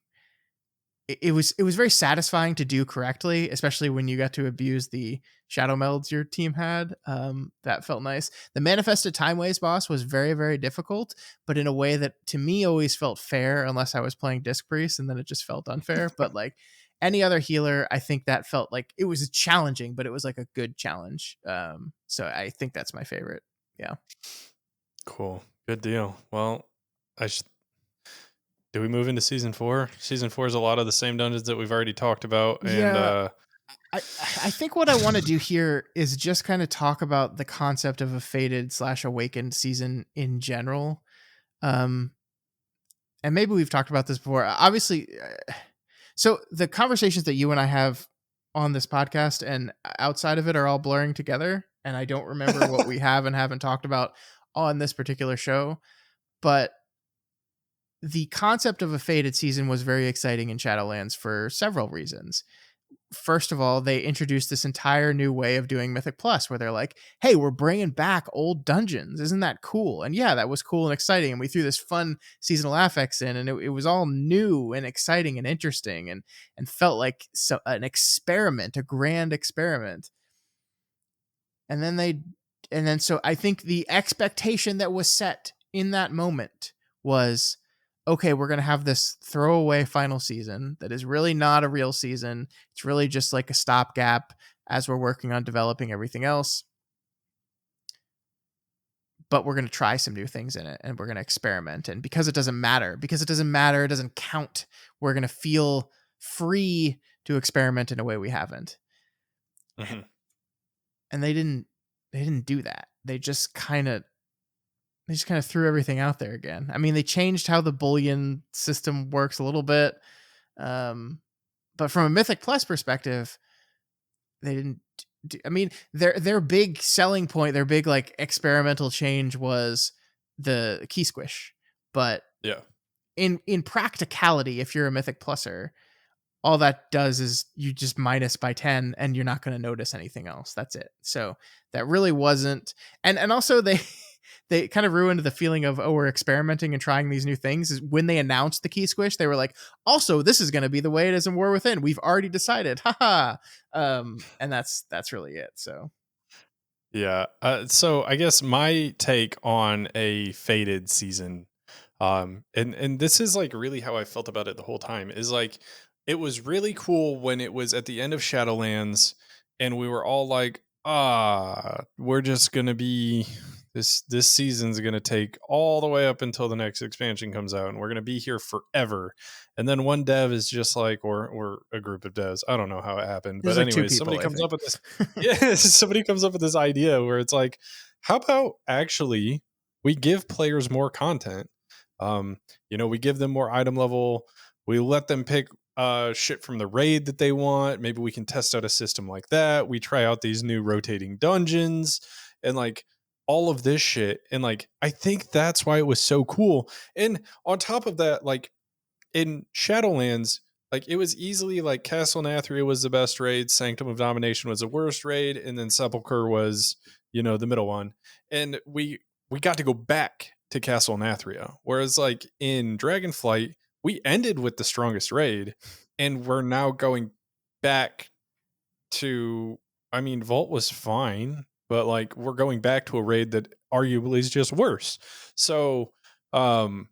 it was very satisfying to do correctly, especially when you got to abuse the shadow melds your team had. That felt nice. The manifested time waste boss was very, very difficult, but in a way that to me always felt fair, unless I was playing disc priest, and then it just felt unfair. But like any other healer, I think that felt like it was challenging, but it was like a good challenge. So I think that's my favorite. Yeah. Cool. Good deal. Well, do we move into season 4? Season 4 is a lot of the same dungeons that we've already talked about. Yeah. And I think what I want to do here is just kind of talk about the concept of a fated/awakened season in general. And maybe we've talked about this before. Obviously, so the conversations that you and I have on this podcast and outside of it are all blurring together, and I don't remember what we have and haven't talked about on this particular show. But the concept of a fated season was very exciting in Shadowlands for several reasons. First of all, they introduced this entire new way of doing Mythic Plus where they're like, hey, we're bringing back old dungeons. Isn't that cool? And yeah, that was cool and exciting. And we threw this fun seasonal affix in, and it was all new and exciting and interesting and felt like an experiment, a grand experiment. So I think the expectation that was set in that moment was, okay, we're going to have this throwaway final season that is really not a real season. It's really just like a stopgap as we're working on developing everything else. But we're going to try some new things in it, and we're going to experiment. And because it doesn't matter, it doesn't count, we're going to feel free to experiment in a way we haven't. mm-hmm. And they didn't do that. They just kind of threw everything out there again. I mean, they changed how the bullion system works a little bit. But from a Mythic Plus perspective, they didn't I mean, their big selling point, their big like experimental change was the key squish. But yeah, in practicality, if you're a Mythic Pluser, all that does is you just minus by 10 and you're not going to notice anything else. That's it. So that really wasn't, and also they kind of ruined the feeling of, oh, we're experimenting and trying these new things. Is when they announced the key squish, they were like, also, this is going to be the way it is in War Within. We've already decided. Haha. And that's really it. So Yeah. So I guess my take on a faded season, and this is like really how I felt about it the whole time, is like it was really cool when it was at the end of Shadowlands, and we were all like, we're just gonna be this season's gonna take all the way up until the next expansion comes out, and we're gonna be here forever. And then one dev is just like, or a group of devs, I don't know how it happened, There's but like two anyways, people, somebody I comes up think. with this. Yeah, somebody comes up with this idea where it's like, how about actually we give players more content? Um, we give them more item level. We let them pick shit from the raid that they want. Maybe we can test out a system like that. We try out these new rotating dungeons and like all of this shit. And like I think that's why it was so cool. And on top of that, like in Shadowlands, like it was easily like Castle Nathria was the best raid, Sanctum of Domination was the worst raid, and then Sepulchre was, the middle one. And we got to go back to Castle Nathria. Whereas like in Dragonflight, we ended with the strongest raid, and we're now going back to, I mean, Vault was fine, but like we're going back to a raid that arguably is just worse. So um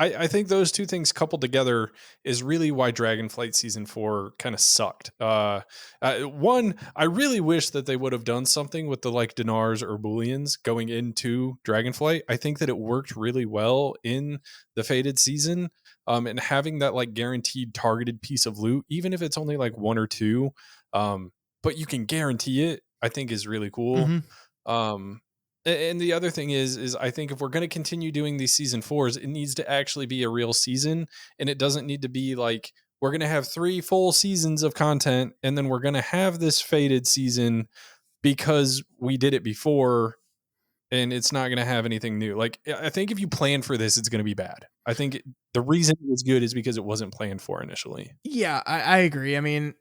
I think those two things coupled together is really why Dragonflight season 4 kind of sucked. One, I really wish that they would have done something with the like dinars or booleans going into Dragonflight. I think that it worked really well in the Faded season, and having that like guaranteed targeted piece of loot, even if it's only like one or two, but you can guarantee it, I think is really cool. Hmm. Um, and the other thing is I think if we're going to continue doing these season fours, it needs to actually be a real season, and it doesn't need to be like we're going to have 3 full seasons of content and then we're going to have this faded season because we did it before and it's not going to have anything new. Like I think if you plan for this, it's going to be bad. I think the reason it was good is because it wasn't planned for initially. Yeah, I agree. I mean,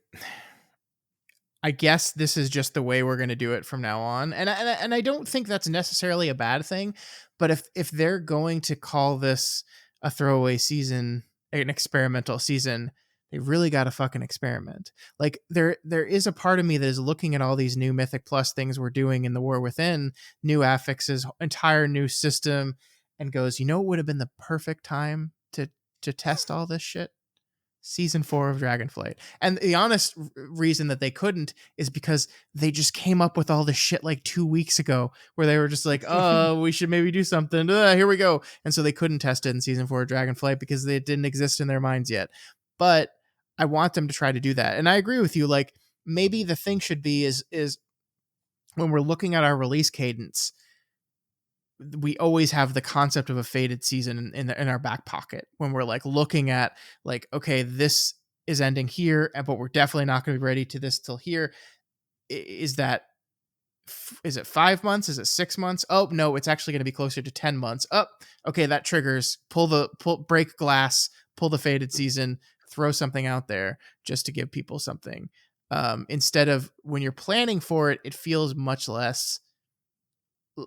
I guess this is just the way we're going to do it from now on, and I don't think that's necessarily a bad thing. But if they're going to call this a throwaway season, an experimental season, they really got to fucking experiment. Like there is a part of me that is looking at all these new Mythic Plus things we're doing in the War Within, new affixes, entire new system, and goes, you know, what would have been the perfect time to test all this shit? Season 4 of Dragonflight. And the honest reason that they couldn't is because they just came up with all this shit like 2 weeks ago where they were just like, "Oh, we should maybe do something. Here we go." And so they couldn't test it in season 4 of Dragonflight because it didn't exist in their minds yet. But I want them to try to do that. And I agree with you, like maybe the thing should be is when we're looking at our release cadence, we always have the concept of a faded season in our back pocket when we're like looking at like, okay, this is ending here, but we're definitely not going to be ready to this till here. Is that, is it 5 months? Is it 6 months? Oh no, it's actually going to be closer to 10 months. Oh, okay, that triggers, break glass, pull the faded season, throw something out there just to give people something. Instead of when you're planning for it, it feels much less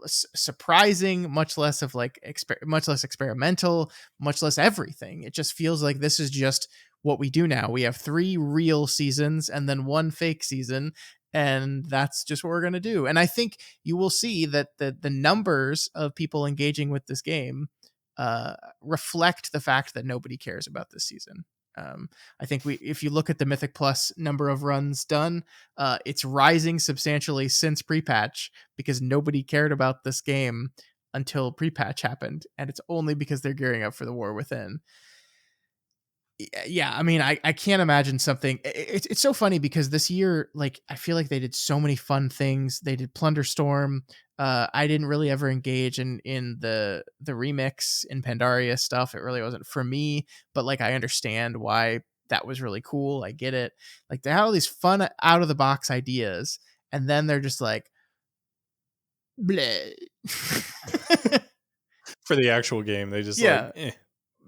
surprising, much less of like much less experimental, much less everything. It just feels like this is just what we do now. We have 3 real seasons and then 1 fake season, and that's just what we're going to do. And I think you will see that the numbers of people engaging with this game reflect the fact that nobody cares about this season. I think if you look at the Mythic Plus number of runs done, it's rising substantially since pre-patch because nobody cared about this game until pre-patch happened, and it's only because they're gearing up for the War Within. Yeah, I mean, I can't imagine something. It's so funny because this year, like, I feel like they did so many fun things. They did Plunderstorm. I didn't really ever engage in the remix in Pandaria stuff. It really wasn't for me, but like I understand why that was really cool. I get it. Like they had all these fun out of the box ideas, and then they're just like, bleh. For the actual game, they just like, Yeah,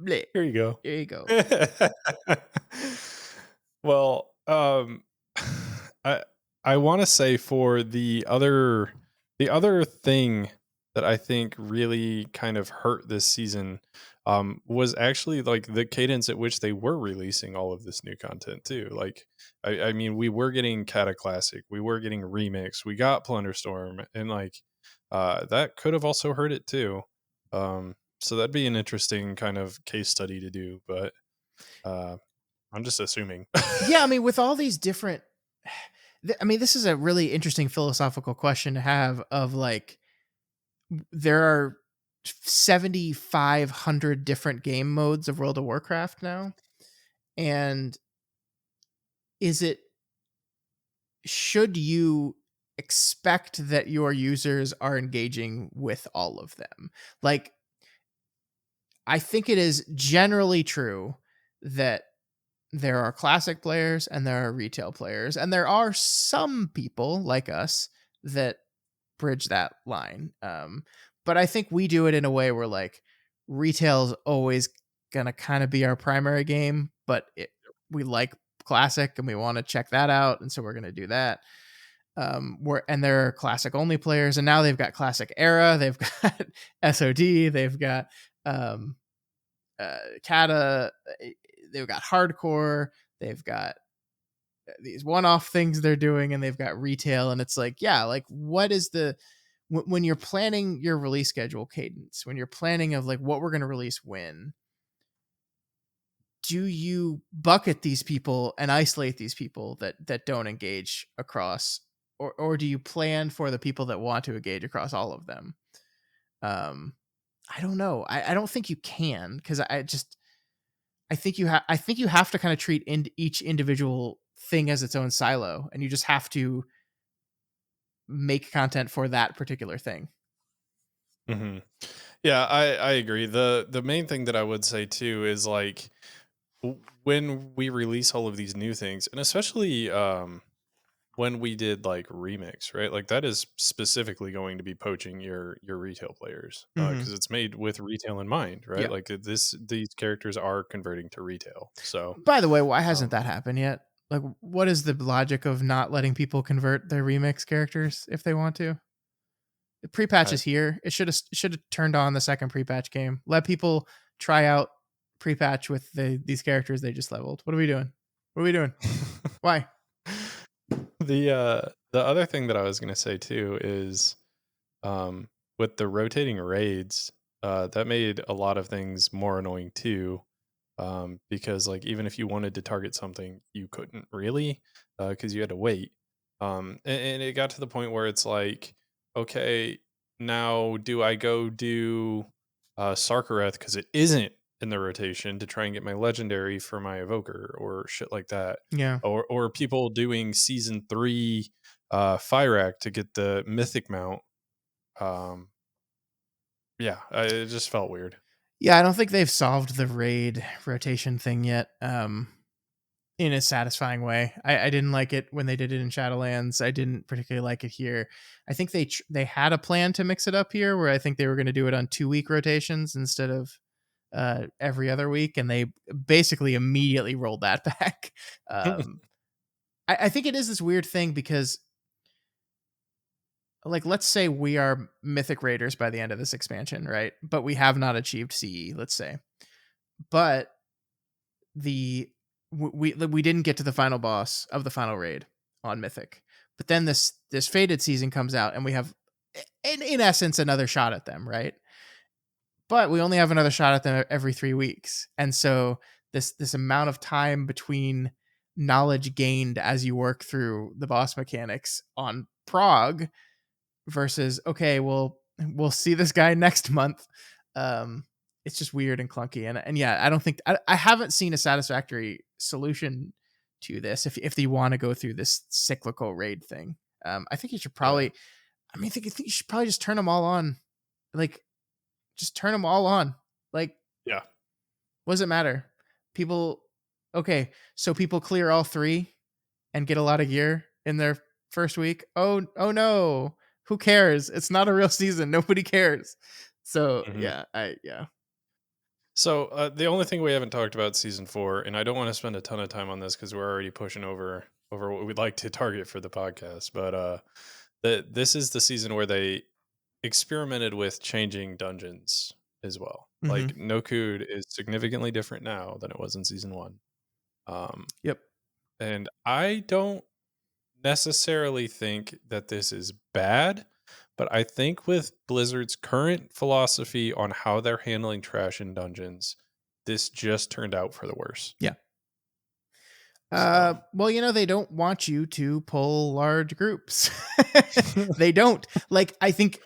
bleh. here you go. There you go. Well, I I want to say for the other thing that I think really kind of hurt this season, was actually like the cadence at which they were releasing all of this new content too. Like, I mean, we were getting Cataclassic, we were getting Remix, we got Plunderstorm, and like that could have also hurt it too. So that'd be an interesting kind of case study to do, but uh, I'm just assuming. Yeah, I mean, with all these different, I mean, this is a really interesting philosophical question to have. Of like, there are 7,500 different game modes of World of Warcraft now, and is it should you expect that your users are engaging with all of them? Like, I think it is generally true that there are classic players and there are retail players, and there are some people like us that bridge that line. But I think we do it in a way where like retail's always gonna kind of be our primary game, but we like classic and we want to check that out, and so we're gonna do that. Where and there are classic only players, and now they've got classic era, they've got SOD, they've got um, Kata, they've got hardcore, they've got these one-off things they're doing, and they've got retail. And it's like, yeah, like what is the when you're planning your release schedule cadence, when you're planning of like what we're going to release when, do you bucket these people and isolate these people that don't engage across, or do you plan for the people that want to engage across all of them? um I don't know. I don't think you can, because I think you have to kind of treat each individual thing as its own silo, and you just have to make content for that particular thing. Hmm. Yeah, I agree. The main thing that I would say too is like when we release all of these new things, and especially when we did like Remix, right? Like that is specifically going to be poaching your retail players Hmm. because it's made with retail in mind, right? Yeah. Like these characters are converting to retail. So By the way, why hasn't um, that happened yet? Like, what is the logic of not letting people convert their remix characters if they want to? The pre-patch I, is here. It should have turned on the second pre-patch game. Let people try out pre-patch with these characters they just leveled. What are we doing? What are we doing? Why? the other thing that I was gonna say too is with the rotating raids, that made a lot of things more annoying too. Because like even if you wanted to target something, you couldn't really because you had to wait. And it got to the point where it's like, okay, now do I go do Sarkareth because it isn't in the rotation to try and get my legendary for my evoker or shit like that, Yeah. or people doing season 3 Fyrak to get the mythic mount. Um, yeah, it just felt weird. Yeah, I don't think they've solved the raid rotation thing yet. In a satisfying way. I didn't like it when they did it in Shadowlands. I didn't particularly like it here. I think they had a plan to mix it up here, where I think they were going to do it on 2 week rotations instead of every other week, and they basically immediately rolled that back. Um, I think it is this weird thing because, like, let's say we are Mythic Raiders by the end of this expansion, right? But we have not achieved CE, let's say. But the we didn't get to the final boss of the final raid on Mythic. But then this Fated season comes out, and we have in essence another shot at them, right? But we only have another shot at them every 3 weeks. And so this amount of time between knowledge gained as you work through the boss mechanics on Prog versus, okay, well, we'll see this guy next month. Um, it's just weird and clunky, and yeah, I don't think I haven't seen a satisfactory solution to this. If you want to go through this cyclical raid thing, I think you should Yeah, probably. I mean, I think you should probably just turn them all on. Like, just turn them all on. Like, yeah. what does it matter? People, okay, so people clear all three and get a lot of gear in their first week. Oh no. Who cares? It's not a real season. Nobody cares. So, Mhm. yeah. So the only thing we haven't talked about season 4, and I don't want to spend a ton of time on this because we're already pushing over what we'd like to target for the podcast. But this is the season where they experimented with changing dungeons as well. Mhm. Like No Cood is significantly different now than it was in season 1. Yep. And I don't necessarily think that this is bad, but I think with Blizzard's current philosophy on how they're handling trash in dungeons, this just turned out for the worse. Yeah. So Well, they don't want you to pull large groups. They don't. Like, I think,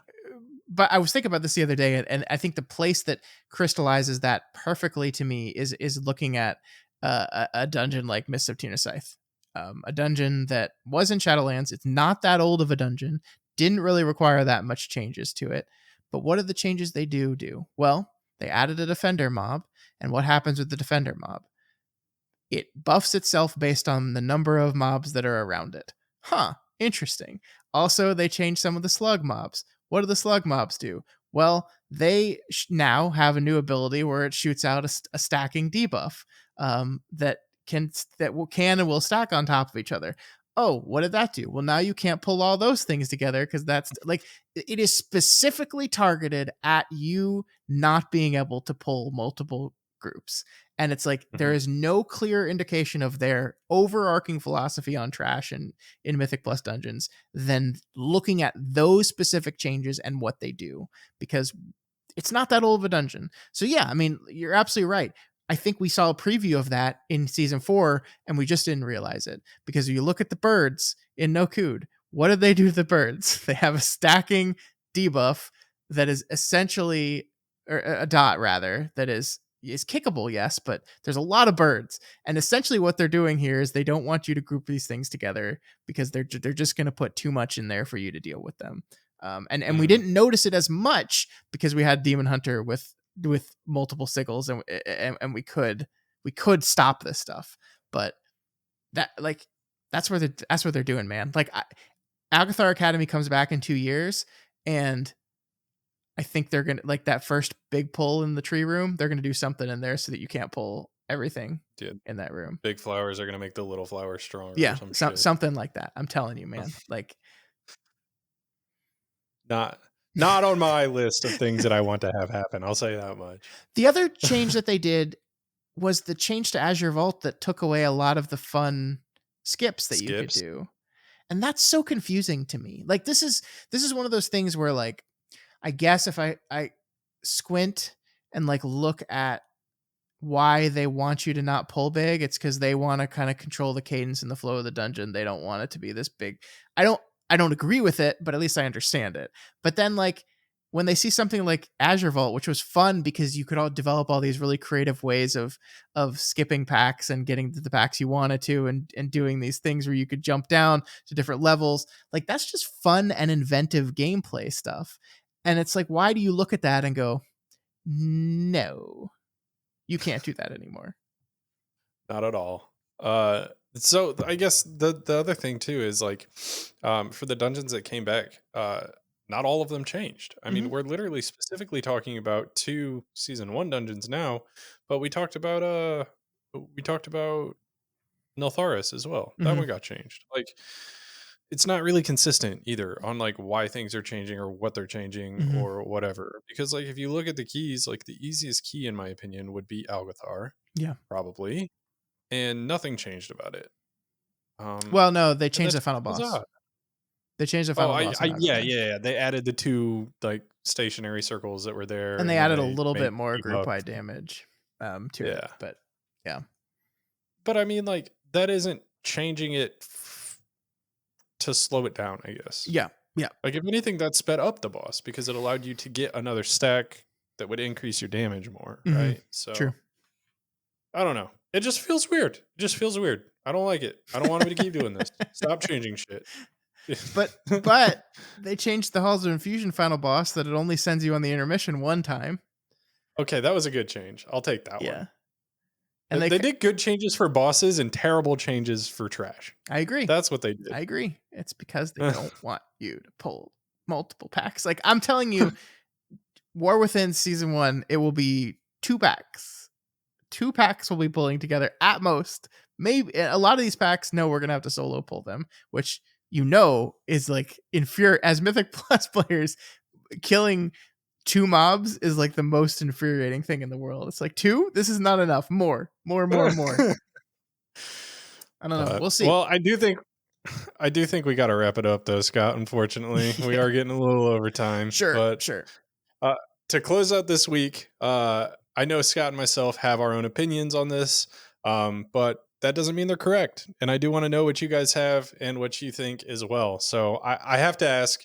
but I was thinking about this the other day, and I think the place that crystallizes that perfectly to me is looking at a dungeon like Mists of Tina Scythe, a dungeon that was in Shadowlands. It's not that old of a dungeon. Didn't really require that much changes to it. But what are the changes they do? Well, they added a defender mob, and what happens with the defender mob? It buffs itself based on the number of mobs that are around it. Huh, interesting. Also, they changed some of the slug mobs. What do the slug mobs do? Well, they now have a new ability where it shoots out a stacking debuff that can and will stack on top of each other. Oh, what did that do? Well, now you can't pull all those things together because that's like it is specifically targeted at you not being able to pull multiple groups. And it's like there is no clear indication of their overarching philosophy on trash and in Mythic Plus dungeons than looking at those specific changes and what they do, because it's not that old of a dungeon. So yeah, I mean, you're absolutely right. I think we saw a preview of that in season 4 and we just didn't realize it, because if you look at the birds in No Cood, what did they do to the birds? They have a stacking debuff that is essentially, or a dot rather, that is kickable, yes, but there's a lot of birds, and essentially what they're doing here is they don't want you to group these things together because they're just going to put too much in there for you to deal with them. And we didn't notice it as much because we had Demon Hunter with multiple sigils, and we could stop this stuff. But that's what they're doing, man. Like Algathar Academy comes back in 2 years, and I think they're going to, like, that first big pull in the tree room, they're going to do something in there so that you can't pull everything in that room. Big flowers are going to make the little flowers stronger. Yeah, or some shit. something like that. I'm telling you, man. Like, not on my list of things that I want to have happen. I'll say that much. The other change that they did was the change to Azure Vault that took away a lot of the fun skips that you could do. And that's so confusing to me. Like, this is one of those things where, like, I guess if I squint and like look at why they want you to not pull big, it's because they want to kind of control the cadence and the flow of the dungeon. They don't want it to be this big. I don't agree with it, but at least I understand it. But then, like, when they see something like Azure Vault, which was fun because you could all develop all these really creative ways of skipping packs and getting to the packs you wanted to, and doing these things where you could jump down to different levels. Like, that's just fun and inventive gameplay stuff. And it's like, why do you look at that and go, no, you can't do that anymore? Not at all. So I guess the other thing too is, like, for the dungeons that came back, not all of them changed. I mean, we're literally specifically talking about 2 season 1 dungeons now, but we talked about Neltharis as well. That one got changed. Like, it's not really consistent either on, like, why things are changing or what they're changing or whatever. Because, like, if you look at the keys, like, the easiest key in my opinion would be Algathar. Yeah, probably. And nothing changed about it. Well, no, they changed the final boss. Odd. They changed the final boss. Yeah. They added the 2 like stationary circles that were there, and they added a little bit more group wide damage to it. But yeah. But I mean, like, that isn't changing it to slow it down, I guess. Yeah. Like, if anything, that sped up the boss because it allowed you to get another stack that would increase your damage more, right? So true. I don't know. It just feels weird. I don't like it. I don't want them to keep doing this. Stop changing shit. But they changed the Halls of Infusion final boss that it only sends you on the intermission one time. Okay, that was a good change. I'll take that one. And they did good changes for bosses and terrible changes for trash. I agree. That's what they did. I agree. It's because they don't want you to pull multiple packs. Like, I'm telling you, War Within season 1, it will be 2 packs. 2 packs will be pulling together at most. Maybe a lot of these packs, no, we're gonna have to solo pull them, which is like as Mythic Plus players, killing 2 mobs is like the most infuriating thing in the world. It's like 2? This is not enough. More. I don't know. We'll see. Well, I do think we got to wrap it up though, Scott. Unfortunately, we Yeah. are getting a little over time. Sure. But uh, to close out this week, I know Scott and myself have our own opinions on this, but that doesn't mean they're correct. And I do want to know what you guys have and what you think as well. So I have to ask,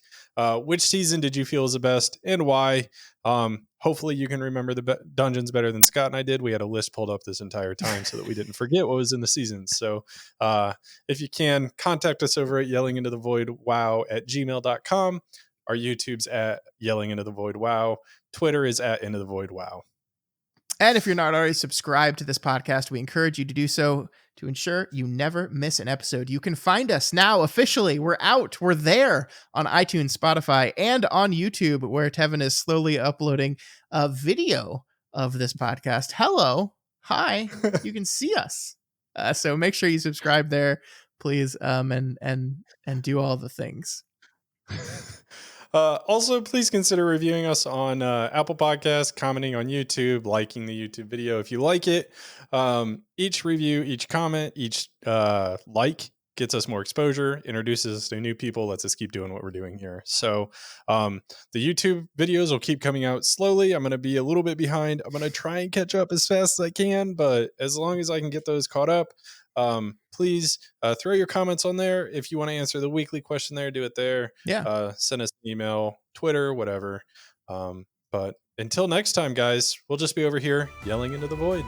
which season did you feel was the best and why? Hopefully you can remember the dungeons better than Scott and I did. We had a list pulled up this entire time so that we didn't forget what was in the seasons. So if you can, contact us over at yellingintothevoidwow@gmail.com. Our YouTube's at Yelling Into the Void Wow. Twitter is at Into the Void Wow. And if you're not already subscribed to this podcast, we encourage you to do so to ensure you never miss an episode. You can find us now officially. We're out. We're there on iTunes, Spotify, and on YouTube, where Tevin is slowly uploading a video of this podcast. Hello. Hi. You can see us. So make sure you subscribe there, please, and do all the things. Also, please consider reviewing us on Apple Podcasts, commenting on YouTube, liking the YouTube video if you like it. Each review, each comment, each like gets us more exposure, introduces us to new people, lets us keep doing what we're doing here. So the YouTube videos will keep coming out slowly. I'm going to be a little bit behind. I'm going to try and catch up as fast as I can, but as long as I can get those caught up, please throw your comments on there. If you want to answer the weekly question there, do it there. Yeah. Send us an email, Twitter, whatever. But until next time, guys, we'll just be over here yelling into the void.